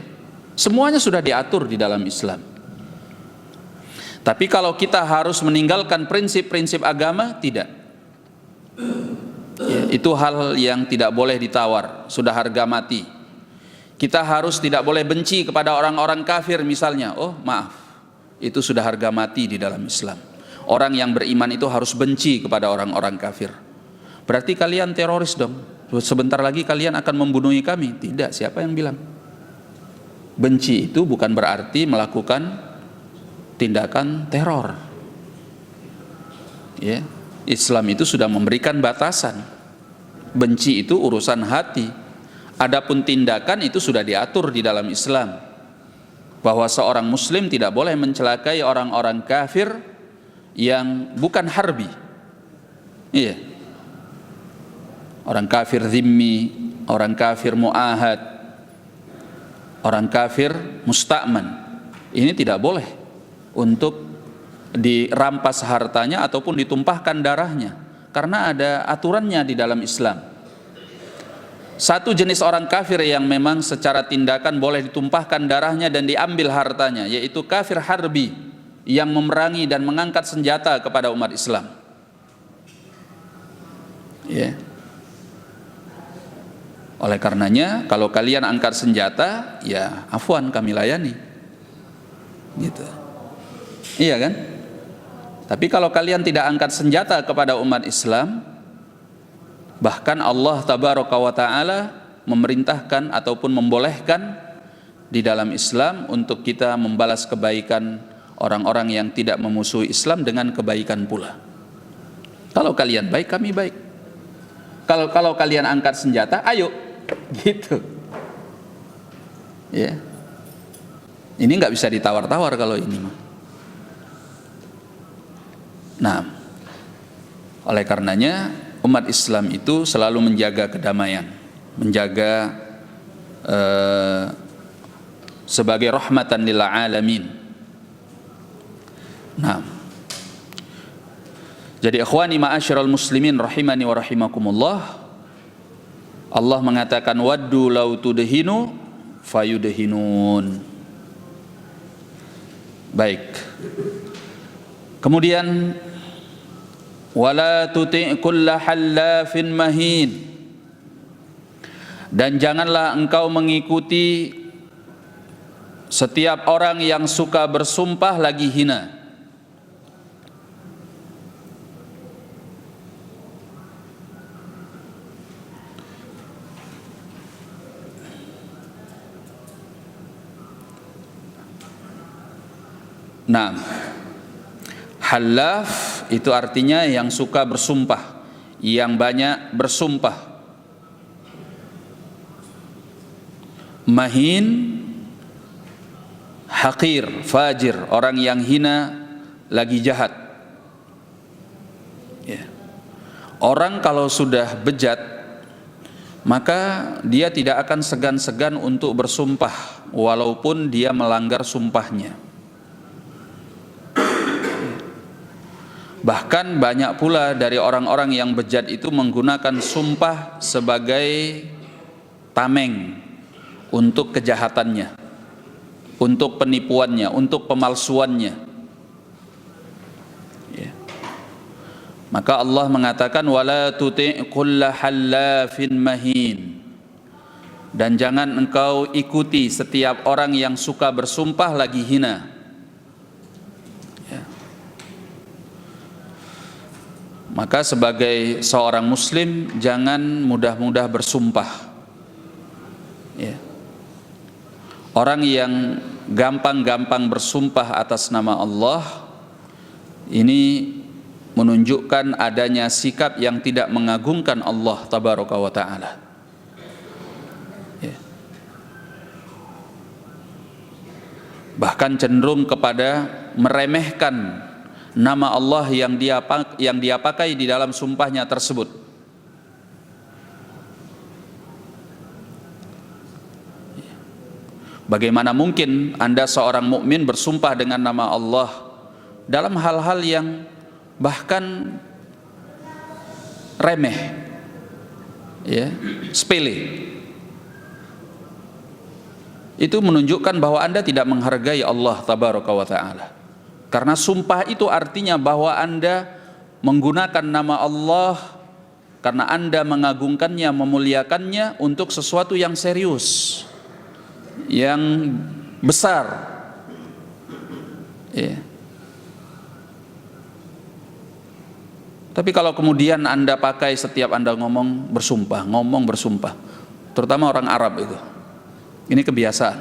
semuanya sudah diatur di dalam Islam. Tapi kalau kita harus meninggalkan prinsip-prinsip agama, tidak. Ya, itu hal yang tidak boleh ditawar, sudah harga mati. Kita harus tidak boleh benci kepada orang-orang kafir misalnya. Oh maaf, itu sudah harga mati di dalam Islam. Orang yang beriman itu harus benci kepada orang-orang kafir. Berarti kalian teroris dong, sebentar lagi kalian akan membunuh kami. Tidak, siapa yang bilang? Benci itu bukan berarti melakukan tindakan teror. Ya, Islam itu sudah memberikan batasan. Benci itu urusan hati. Adapun tindakan itu sudah diatur di dalam Islam, bahwa seorang muslim tidak boleh mencelakai orang-orang kafir yang bukan harbi. Iya. Orang kafir zimmi, orang kafir muahad, orang kafir musta'man. Ini tidak boleh untuk dirampas hartanya ataupun ditumpahkan darahnya, karena ada aturannya di dalam Islam. Satu jenis orang kafir yang memang secara tindakan boleh ditumpahkan darahnya dan diambil hartanya, yaitu kafir harbi yang memerangi dan mengangkat senjata kepada umat Islam. Ya. Oleh karenanya, kalau kalian angkat senjata, ya afwan, kami layani. Gitu. Iya kan? Tapi kalau kalian tidak angkat senjata kepada umat Islam, bahkan Allah tabaraka wa ta'ala memerintahkan ataupun membolehkan di dalam Islam untuk kita membalas kebaikan orang-orang yang tidak memusuhi Islam dengan kebaikan pula. Kalau kalian baik, kami baik. Kalau kalian angkat senjata, ayo, gitu. Ya, ini nggak bisa ditawar-tawar kalau ini mah. Nah, oleh karenanya umat Islam itu selalu menjaga kedamaian, menjaga sebagai rahmatan lil alamin. Nah, jadi ikhwani ma'asyiral muslimin rahimani wa rahimakumullah, Allah mengatakan waddu law tudhinu fayudhinun. Baik. Kemudian wala tuti' kulla hallafin mahin, dan janganlah engkau mengikuti setiap orang yang suka bersumpah lagi hina. Nah, halaf itu artinya yang suka bersumpah, yang banyak bersumpah. Mahin, haqir, fajir, orang yang hina lagi jahat. Ya. Orang kalau sudah bejat, maka dia tidak akan segan-segan untuk bersumpah walaupun dia melanggar sumpahnya. Bahkan banyak pula dari orang-orang yang bejat itu menggunakan sumpah sebagai tameng untuk kejahatannya, untuk penipuannya, untuk pemalsuannya. Ya. Maka Allah mengatakan wala tuti' kulla hallafin mahin, dan jangan engkau ikuti setiap orang yang suka bersumpah lagi hina. Maka sebagai seorang muslim jangan mudah-mudah bersumpah. Ya. Orang yang gampang-gampang bersumpah atas nama Allah, ini menunjukkan adanya sikap yang tidak mengagungkan Allah tabaraka wa ta'ala. Ya. Bahkan cenderung kepada meremehkan nama Allah yang dia pakai di dalam sumpahnya tersebut. Bagaimana mungkin Anda seorang mukmin bersumpah dengan nama Allah dalam hal-hal yang bahkan remeh, ya, sepele. Itu menunjukkan bahwa Anda tidak menghargai Allah tabaraka wa ta'ala. Karena sumpah itu artinya bahwa Anda menggunakan nama Allah karena Anda mengagungkannya, memuliakannya untuk sesuatu yang serius, yang besar, ya. Tapi kalau kemudian Anda pakai setiap Anda ngomong bersumpah, terutama orang Arab itu, ini kebiasaan.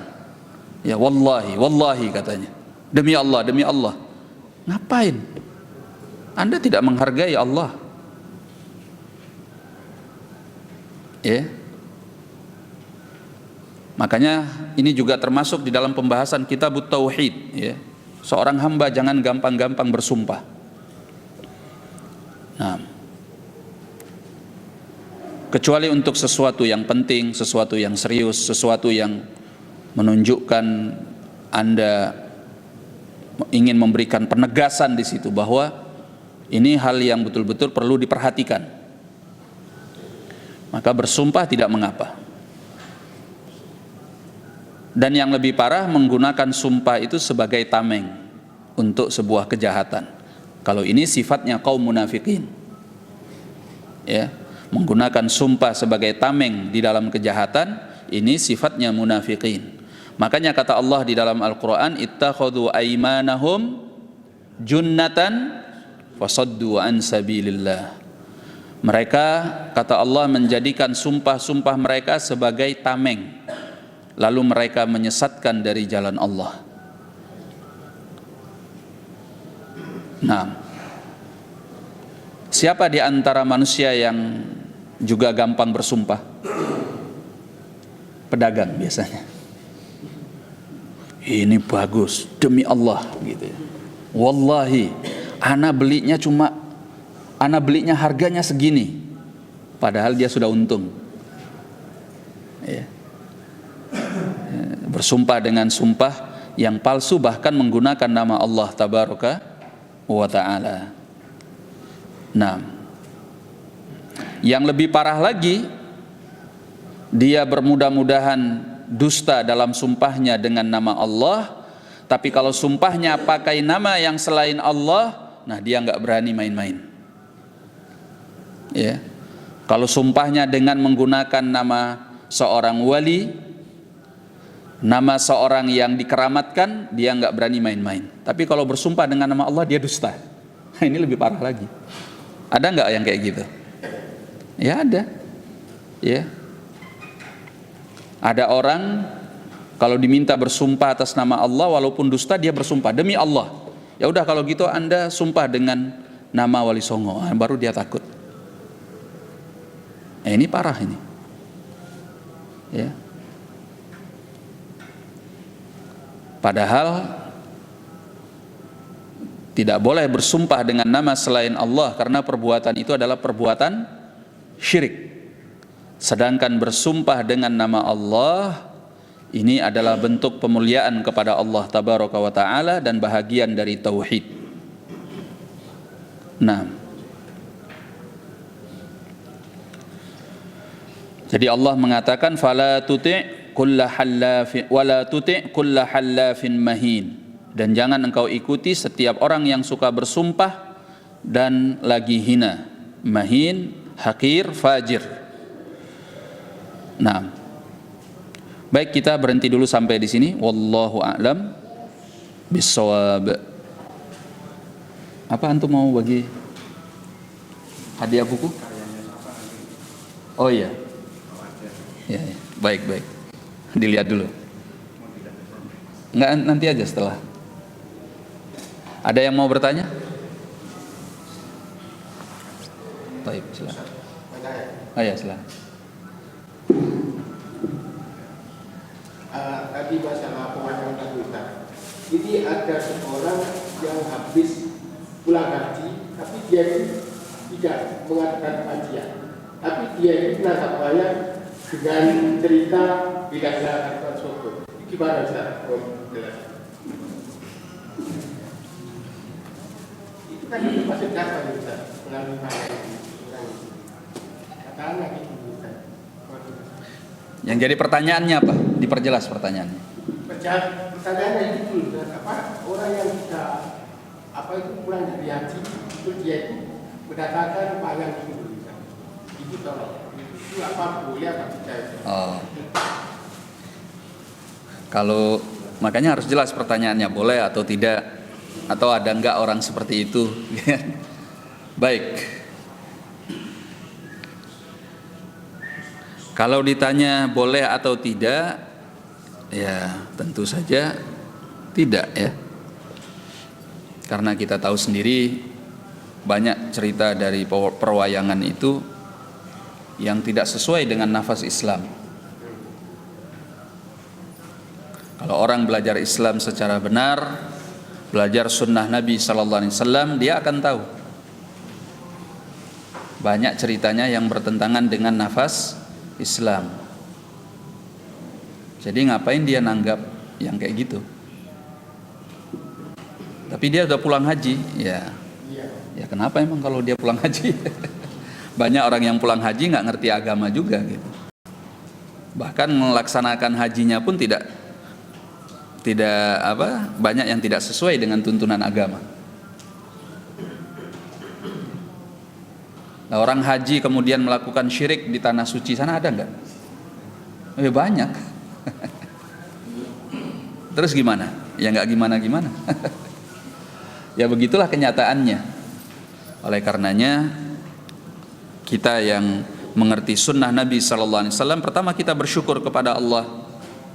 Ya wallahi, wallahi katanya, demi Allah, demi Allah. Ngapain? Anda tidak menghargai Allah. Ya. Makanya ini juga termasuk di dalam pembahasan kitab tauhid, ya. Seorang hamba jangan gampang-gampang bersumpah. Nah, kecuali untuk sesuatu yang penting, sesuatu yang serius, sesuatu yang menunjukkan Anda ingin memberikan penegasan di situ bahwa ini hal yang betul-betul perlu diperhatikan, maka bersumpah tidak mengapa. Dan yang lebih parah, menggunakan sumpah itu sebagai tameng untuk sebuah kejahatan. Kalau ini sifatnya kaum munafikin, ya, menggunakan sumpah sebagai tameng di dalam kejahatan, ini sifatnya munafikin. Makanya kata Allah di dalam Al-Quran, ittakhadhu aymanahum junnatan fasaddu an sabilillah. Mereka, kata Allah, menjadikan sumpah-sumpah mereka sebagai tameng, lalu mereka menyesatkan dari jalan Allah. Nah, siapa di antara manusia yang juga gampang bersumpah? Pedagang biasanya. Ini bagus, demi Allah gitu ya. Wallahi, ana belinya harganya segini, padahal dia sudah untung. Ya. Bersumpah dengan sumpah yang palsu, bahkan menggunakan nama Allah tabaraka wa ta'ala. Nah, yang lebih parah lagi, dia bermudah-mudahan dusta dalam sumpahnya dengan nama Allah, tapi kalau sumpahnya pakai nama yang selain Allah, nah dia nggak berani main-main. Ya, kalau sumpahnya dengan menggunakan nama seorang wali, nama seorang yang dikeramatkan, dia nggak berani main-main. Tapi kalau bersumpah dengan nama Allah, dia dusta. Ini lebih parah lagi. Ada nggak yang kayak gitu? Ya ada. Ya. Ada orang kalau diminta bersumpah atas nama Allah, walaupun dusta, dia bersumpah demi Allah. Ya udah, kalau gitu Anda sumpah dengan nama Wali Songo, baru dia takut. Ini parah ini. Ya. Padahal tidak boleh bersumpah dengan nama selain Allah, karena perbuatan itu adalah perbuatan syirik. Sedangkan bersumpah dengan nama Allah, ini adalah bentuk pemuliaan kepada Allah tabaraka wa ta'ala dan bahagian dari tauhid. Nah, jadi Allah mengatakan fala tuti' kulla hallafin wala tuti' kulla hallafin mahin, dan jangan engkau ikuti setiap orang yang suka bersumpah dan lagi hina. Mahin, hakir, fajir. Nah, baik, kita berhenti dulu sampai di sini. Wallahu a'lam bissawab. Apa antum mau bagi hadiah buku? Oh iya. Ya, ya. Baik, baik. Dilihat dulu. Enggak, nanti aja setelah. Ada yang mau bertanya? Baik, silakan. Oh ya, silakan. Tadi masalah pemandangan kita. Ini ada seorang yang habis pulang haji, tapi dia ini tidak mengadakan kajian, tapi dia ini menangkap wayang dengan cerita bila melakukan soto. Gimana Ustaz? Itu kan itu masih dapat Ustaz melalui wayang. tanah gitu Ustaz. Yang jadi pertanyaannya apa? Diperjelas pertanyaannya. Pertanyaannya itu Ustaz, orang yang sudah itu pulang dari haji itu dia itu mendatangkan bayang itu Ustaz. Itu tolong. Itu boleh apa tidak? Oh. Kalau makanya harus jelas pertanyaannya, boleh atau tidak, atau ada enggak orang seperti itu. Baik. Kalau ditanya boleh atau tidak, ya tentu saja tidak ya. Karena kita tahu sendiri banyak cerita dari perwayangan itu yang tidak sesuai dengan nafas Islam. Kalau orang belajar Islam secara benar, belajar sunnah Nabi Sallallahu Alaihi Wasallam, dia akan tahu banyak ceritanya yang bertentangan dengan nafas Islam. Jadi ngapain dia nanggap yang kayak gitu? Tapi dia udah pulang haji, ya kenapa emang kalau dia pulang haji? Banyak orang yang pulang haji nggak ngerti agama juga gitu. Bahkan melaksanakan hajinya pun tidak banyak yang tidak sesuai dengan tuntunan agama. Nah, orang haji kemudian melakukan syirik di tanah suci sana ada nggak? Banyak. Terus gimana? Ya nggak gimana-gimana. Ya begitulah kenyataannya. Oleh karenanya kita yang mengerti sunnah Nabi Sallallahu Alaihi Wasallam, pertama kita bersyukur kepada Allah.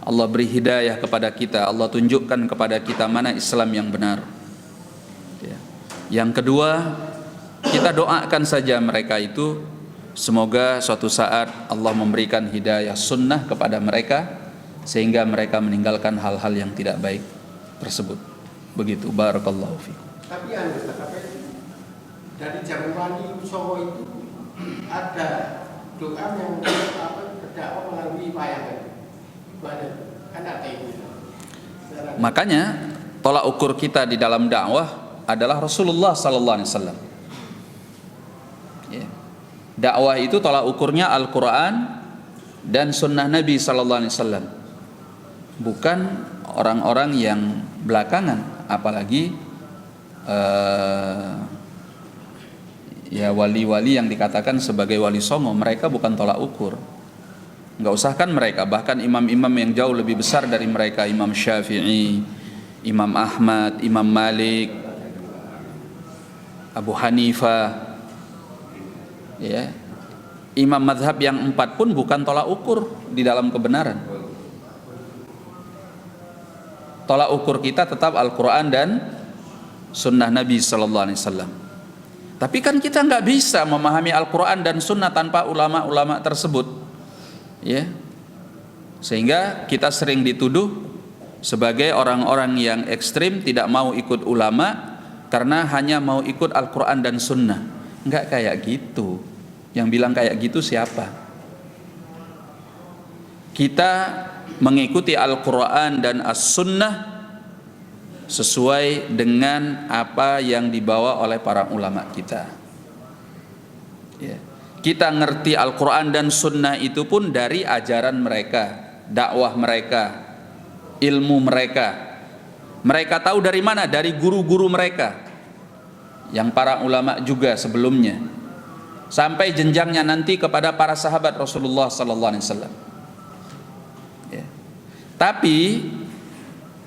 Allah beri hidayah kepada kita, Allah tunjukkan kepada kita mana Islam yang benar. Yang kedua, kita doakan saja mereka itu, semoga suatu saat Allah memberikan hidayah sunnah kepada mereka, sehingga mereka meninggalkan hal-hal yang tidak baik tersebut. Begitu, barakallahu fiikum. Tapi dari Jamwani Songo itu ada doa yang berdakwah melalui wayangan. Makanya tolak ukur kita di dalam dakwah adalah Rasulullah Sallallahu Alaihi Wasallam. Dakwah itu tolak ukurnya Al-Quran dan Sunnah Nabi Sallallahu Alaihi Wasallam, bukan orang-orang yang belakangan, apalagi ya wali-wali yang dikatakan sebagai wali songo. Mereka bukan tolak ukur. Nggak usahkan mereka, bahkan imam-imam yang jauh lebih besar dari mereka, Imam Syafi'i, Imam Ahmad, Imam Malik, Abu Hanifah, ya, imam mazhab yang 4 pun bukan tolak ukur di dalam kebenaran. Tolak ukur kita tetap Al-Quran dan Sunnah Nabi Sallallahu Alaihi Wasallam. Tapi kan kita nggak bisa memahami Al-Quran dan Sunnah tanpa ulama-ulama tersebut. Ya, sehingga kita sering dituduh sebagai orang-orang yang ekstrim, tidak mau ikut ulama karena hanya mau ikut Al-Quran dan Sunnah. Enggak kayak gitu. Yang bilang kayak gitu siapa? Kita mengikuti Al-Quran dan As-Sunnah sesuai dengan apa yang dibawa oleh para ulama kita. Ya. Kita ngerti Al-Quran dan Sunnah itu pun dari ajaran mereka, dakwah mereka, ilmu mereka. Mereka tahu dari mana? Dari guru-guru mereka, yang para ulama juga sebelumnya, sampai jenjangnya nanti kepada para sahabat Rasulullah Sallallahu Alaihi Wasallam. Ya. Tapi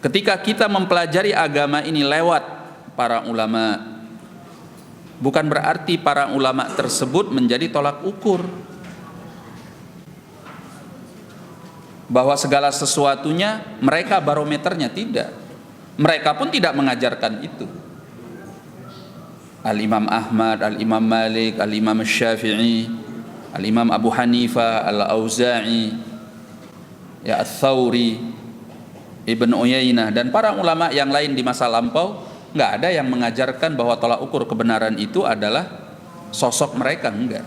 ketika kita mempelajari agama ini lewat para ulama, bukan berarti para ulama tersebut menjadi tolak ukur bahwa segala sesuatunya mereka barometernya. Tidak, mereka pun tidak mengajarkan itu. Al-Imam Ahmad, Al-Imam Malik, Al-Imam Syafi'i, Al-Imam Abu Hanifah, Al-Auza'i, ya Ats-Tsauri, Ibn Uyainah, dan para ulama yang lain di masa lampau, nggak ada yang mengajarkan bahwa tolak ukur kebenaran itu adalah sosok mereka, enggak.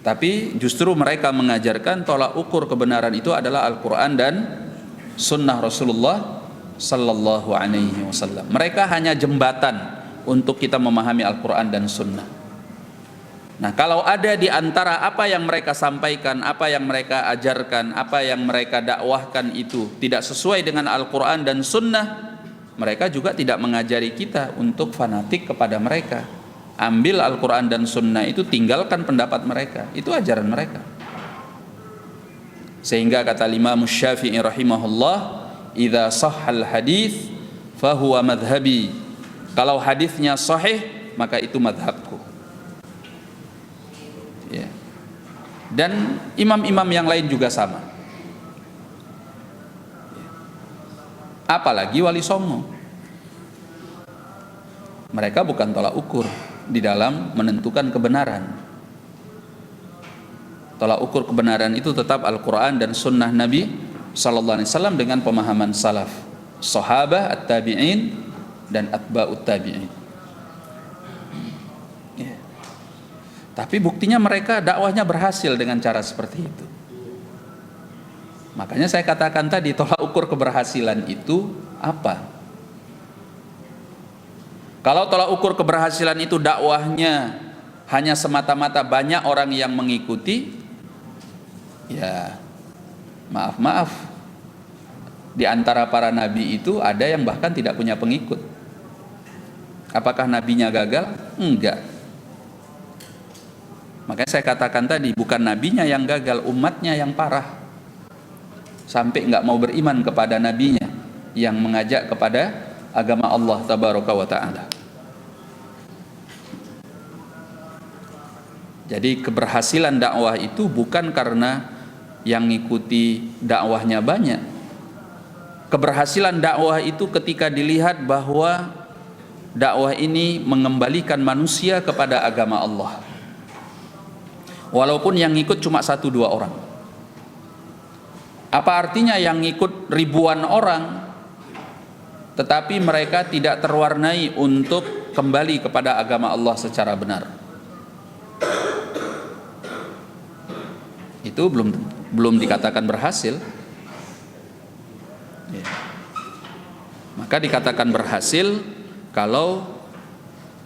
Tapi justru mereka mengajarkan tolak ukur kebenaran itu adalah Al-Quran dan Sunnah Rasulullah Sallallahu Alaihi Wasallam. Mereka hanya jembatan untuk kita memahami Al-Quran dan Sunnah. Nah, kalau ada di antara apa yang mereka sampaikan, apa yang mereka ajarkan, apa yang mereka dakwahkan itu tidak sesuai dengan Al-Quran dan Sunnah, mereka juga tidak mengajari kita untuk fanatik kepada mereka. Ambil Al-Quran dan Sunnah itu, tinggalkan pendapat mereka. Itu ajaran mereka. Sehingga kata Imam Syafi'i rahimahullah, idza sahhal hadits fahuwa madhhabi. Kalau hadisnya sahih, maka itu madhabku. Ya. Dan imam-imam yang lain juga sama. Apalagi Wali Songo. Mereka bukan tolak ukur di dalam menentukan kebenaran. Tolak ukur kebenaran itu tetap Al-Quran dan Sunnah Nabi Sallallahu Alaihi Wasallam dengan pemahaman salaf, sahabah, at-tabi'in, dan atba'ut tabi'in. Ya. Tapi buktinya mereka dakwahnya berhasil dengan cara seperti itu. Makanya saya katakan tadi, tolak ukur keberhasilan itu apa? Kalau tolak ukur keberhasilan itu dakwahnya hanya semata-mata banyak orang yang mengikuti, ya maaf, di antara para nabi itu ada yang bahkan tidak punya pengikut. Apakah nabinya gagal? Enggak. Makanya saya katakan tadi, bukan nabinya yang gagal, umatnya yang parah. Sampai enggak mau beriman kepada nabinya yang mengajak kepada agama Allah tabaraka wa ta'ala. Jadi keberhasilan dakwah itu bukan karena yang ngikuti dakwahnya banyak. Keberhasilan dakwah itu ketika dilihat bahwa dakwah ini mengembalikan manusia kepada agama Allah. Walaupun yang ngikut cuma 1-2 orang. Apa artinya yang ngikut ribuan orang tetapi mereka tidak terwarnai untuk kembali kepada agama Allah secara benar? Itu belum dikatakan berhasil. Ya. Maka dikatakan berhasil kalau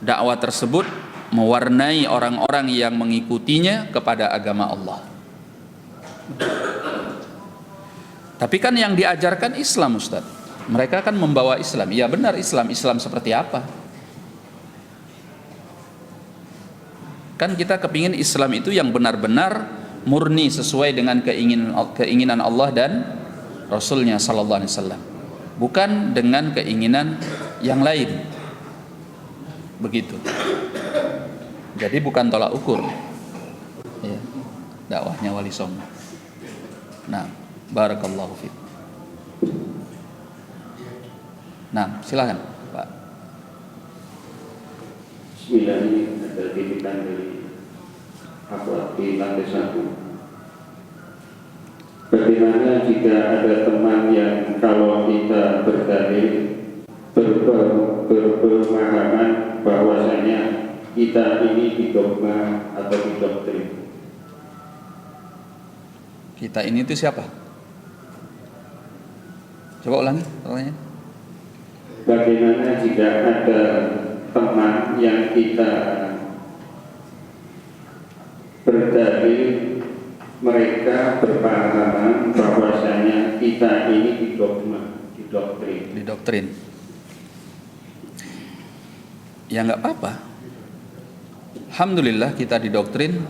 dakwah tersebut mewarnai orang-orang yang mengikutinya kepada agama Allah. Tapi kan yang diajarkan Islam, Ustaz. Mereka kan membawa Islam. Ya benar, Islam seperti apa? Kan kita kepingin Islam itu yang benar-benar murni sesuai dengan keinginan Allah dan Rasulnya Sallallahu Alaihi Wasallam, bukan dengan keinginan yang lain. Begitu. Jadi bukan tolak ukur ya, dakwahnya Wali Songo. Nah, barakallahu fiik. Nah, silakan Pak. Bismillah, ini ada titipan dari Akhwat di lantai 1. Bagaimana jika ada teman yang kalau kita berdalil berpemahaman bahwasanya kita ini didogma atau didoktrin? Kita ini itu siapa? Coba ulangi pertanyaannya. Bagaimana jika ada teman yang kita berdalil mereka berpemahaman bahwasanya kita ini didogma, didoktrin. Ya nggak apa-apa. Alhamdulillah kita didoktrin.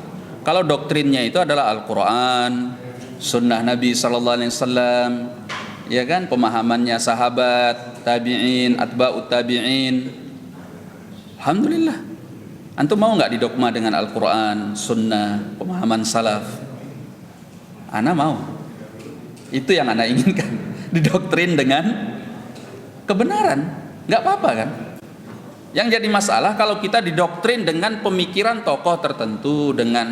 Kalau doktrinnya itu adalah Al-Quran, Sunnah Nabi Sallallahu Alaihi Wasallam, ya kan, pemahamannya sahabat, tabi'in, atba'ut tabi'in. Alhamdulillah. Antum mau nggak didogma dengan Al-Quran, Sunnah, pemahaman salaf? Ana mau. Itu yang ana inginkan. Didoktrin dengan kebenaran. Nggak apa-apa kan? Yang jadi masalah kalau kita didoktrin dengan pemikiran tokoh tertentu, dengan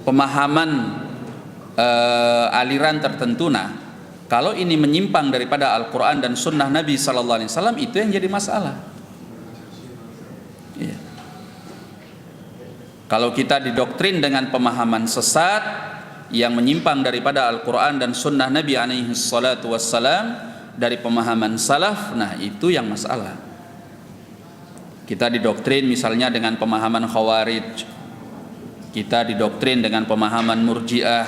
pemahaman aliran tertentu. Nah, kalau ini menyimpang daripada Al-Quran dan Sunnah Nabi Sallallahu Alaihi Wasallam, itu yang jadi masalah. Iya. Kalau kita didoktrin dengan pemahaman sesat yang menyimpang daripada Al-Quran dan Sunnah Nabi alaihi salatu wassalam, dari pemahaman salaf, nah itu yang masalah. Kita didoktrin misalnya dengan pemahaman Khawarij, kita didoktrin dengan pemahaman Murji'ah,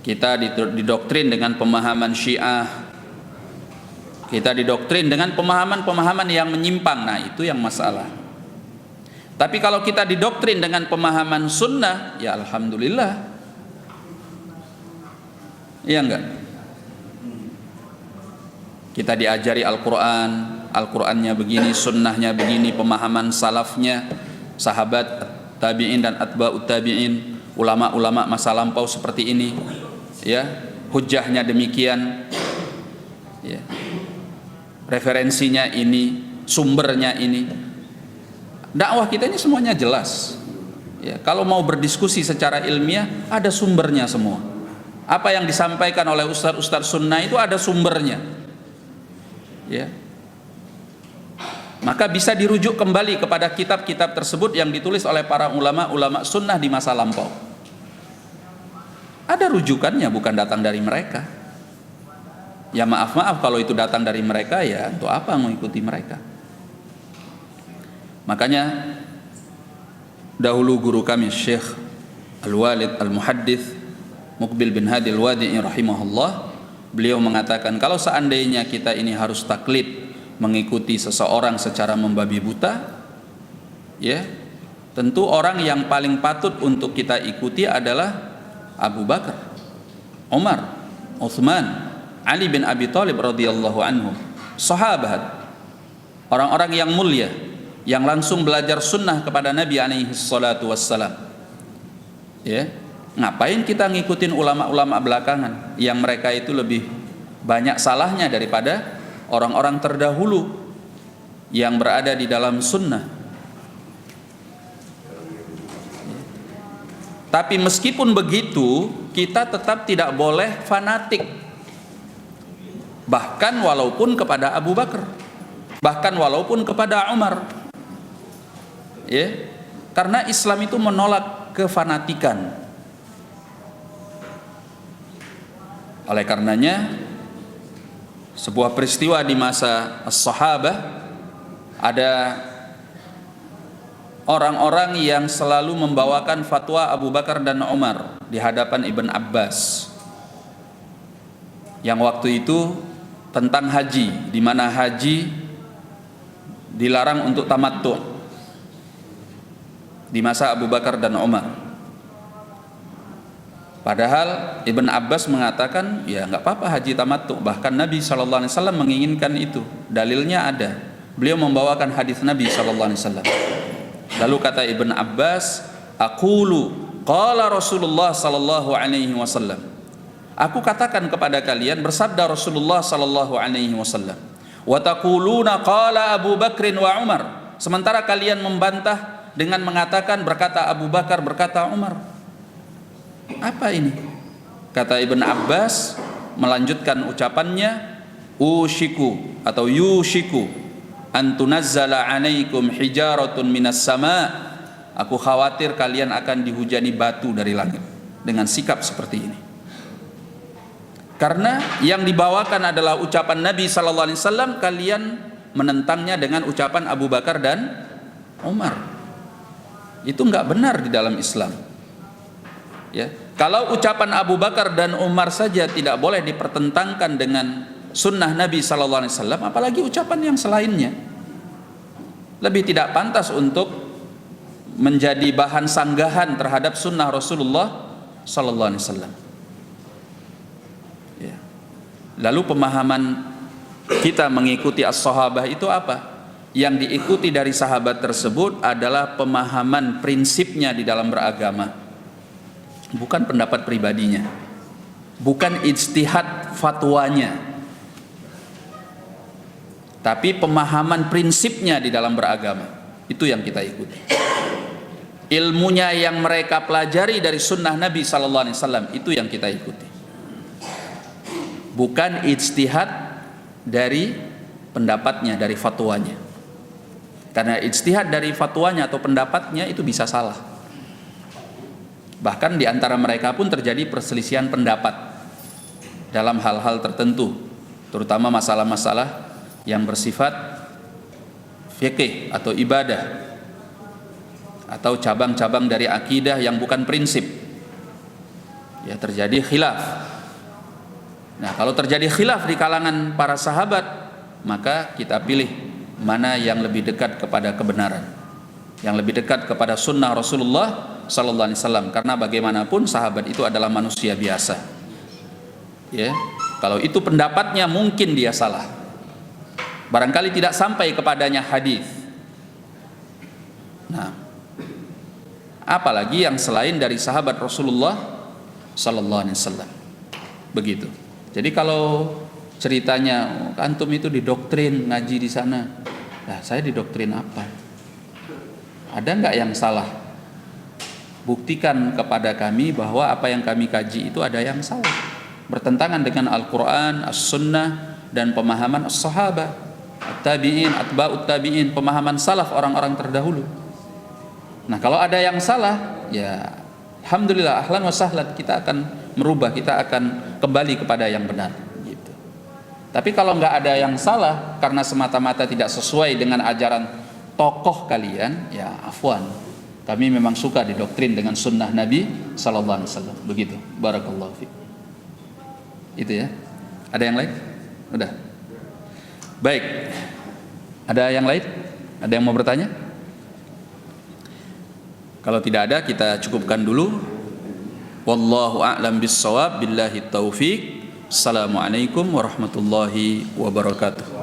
kita didoktrin dengan pemahaman Syiah, kita didoktrin dengan pemahaman-pemahaman yang menyimpang. Nah, itu yang masalah. Tapi kalau kita didoktrin dengan pemahaman sunnah, ya alhamdulillah. Iya enggak? Kita diajari Al-Quran, Al-Qurannya begini, sunnahnya begini, pemahaman salafnya, sahabat tabi'in dan atba'ut tabi'in, ulama-ulama masa lampau seperti ini, ya, hujahnya demikian, ya, referensinya ini, sumbernya ini. Dakwah kita ini semuanya jelas, ya. Kalau mau berdiskusi secara ilmiah, ada sumbernya semua. Apa yang disampaikan oleh ustaz-ustaz sunnah itu ada sumbernya, ya. Maka bisa dirujuk kembali kepada kitab-kitab tersebut yang ditulis oleh para ulama-ulama sunnah di masa lampau. Ada rujukannya, bukan datang dari mereka. Ya maaf kalau itu datang dari mereka, ya untuk apa mengikuti mereka? Makanya dahulu guru kami Syekh Al-Walid Al-Muhaddits Muqbil bin Hadi Al-Wadi'i rahimahullah, beliau mengatakan kalau seandainya kita ini harus taklid, mengikuti seseorang secara membabi buta, ya, tentu orang yang paling patut untuk kita ikuti adalah Abu Bakar, Umar, Utsman, Ali bin Abi Thalib radhiyallahu anhum, sahabat, orang-orang yang mulia yang langsung belajar sunnah kepada Nabi alaihi salatu wassalam. Ya, ngapain kita ngikutin ulama-ulama belakangan yang mereka itu lebih banyak salahnya daripada orang-orang terdahulu yang berada di dalam sunnah. Tapi meskipun begitu, kita tetap tidak boleh fanatik, bahkan walaupun kepada Abu Bakar, bahkan walaupun kepada Umar, ya, karena Islam itu menolak kefanatikan. Oleh karenanya, sebuah peristiwa di masa as-sahabah, ada orang-orang yang selalu membawakan fatwa Abu Bakar dan Umar di hadapan Ibn Abbas, yang waktu itu tentang haji, di mana haji dilarang untuk tamattu di masa Abu Bakar dan Umar. Padahal Ibn Abbas mengatakan, ya nggak apa-apa haji tamattu, bahkan Nabi SAW menginginkan itu, dalilnya ada. Beliau membawakan hadis Nabi SAW. Lalu kata Ibn Abbas, aqulu qala Rasulullah sallallahu alaihi wasallam. Aku katakan kepada kalian, bersabda Rasulullah sallallahu alaihi wasallam. Wa taquluna qala Abu Bakrin wa Umar. Sementara kalian membantah dengan mengatakan berkata Abu Bakar, berkata Umar. Apa ini? Kata Ibn Abbas melanjutkan ucapannya, ushiku atau yushiku antunazzala alaikum hijaratun minas sama. Aku khawatir kalian akan dihujani batu dari langit. Dengan sikap seperti ini, karena yang dibawakan adalah ucapan Nabi SAW, kalian menentangnya dengan ucapan Abu Bakar dan Umar. Itu enggak benar di dalam Islam, ya. Kalau ucapan Abu Bakar dan Umar saja tidak boleh dipertentangkan dengan sunnah Nabi SAW, apalagi ucapan yang selainnya. Lebih tidak pantas untuk menjadi bahan sanggahan terhadap sunnah Rasulullah SAW. Ya. Lalu pemahaman kita mengikuti as-sahabah itu apa? Yang diikuti dari sahabat tersebut adalah pemahaman prinsipnya di dalam beragama, bukan pendapat pribadinya, bukan ijtihad fatwanya, tapi pemahaman prinsipnya di dalam beragama. Itu yang kita ikuti. Ilmunya yang mereka pelajari dari sunnah Nabi SAW, itu yang kita ikuti, bukan ijtihad dari pendapatnya, dari fatwanya. Karena ijtihad dari fatwanya atau pendapatnya itu bisa salah. Bahkan di antara mereka pun terjadi perselisihan pendapat dalam hal-hal tertentu, terutama masalah-masalah yang bersifat fikih atau ibadah. atau cabang-cabang dari akidah yang bukan prinsip. Ya, terjadi khilaf. Nah, kalau terjadi khilaf di kalangan para sahabat, maka kita pilih mana yang lebih dekat kepada kebenaran, yang lebih dekat kepada sunnah Rasulullah sallallahu alaihi wasallam, karena bagaimanapun sahabat itu adalah manusia biasa. Ya, kalau itu pendapatnya mungkin dia salah. Barangkali tidak sampai kepadanya hadis. Nah, apalagi yang selain dari sahabat Rasulullah sallallahu alaihi wasallam. Begitu. Jadi kalau ceritanya antum itu didoktrin ngaji di sana, nah saya didoktrin apa? Ada nggak yang salah? Buktikan kepada kami bahwa apa yang kami kaji itu ada yang salah, bertentangan dengan Al-Quran, As-Sunnah, dan pemahaman As-Sahabah, At-Tabi'in, Atba'ut Tabi'in, pemahaman salaf orang-orang terdahulu. Nah, kalau ada yang salah, ya alhamdulillah, ahlan wa sahlan, kita akan merubah, kita akan kembali kepada yang benar gitu. Tapi kalau nggak ada yang salah karena semata-mata tidak sesuai dengan ajaran tokoh kalian, ya afwan, kami memang suka didoktrin dengan sunnah Nabi sallallahu alaihi wasallam. Begitu. Barakallahu fiik. Itu ya. Ada yang lain? Udah. Baik. Ada yang lain? Ada yang mau bertanya? Kalau tidak ada, kita cukupkan dulu. Wallahu a'lam bis-shawab, billahi taufik. Assalamualaikum warahmatullahi wabarakatuh.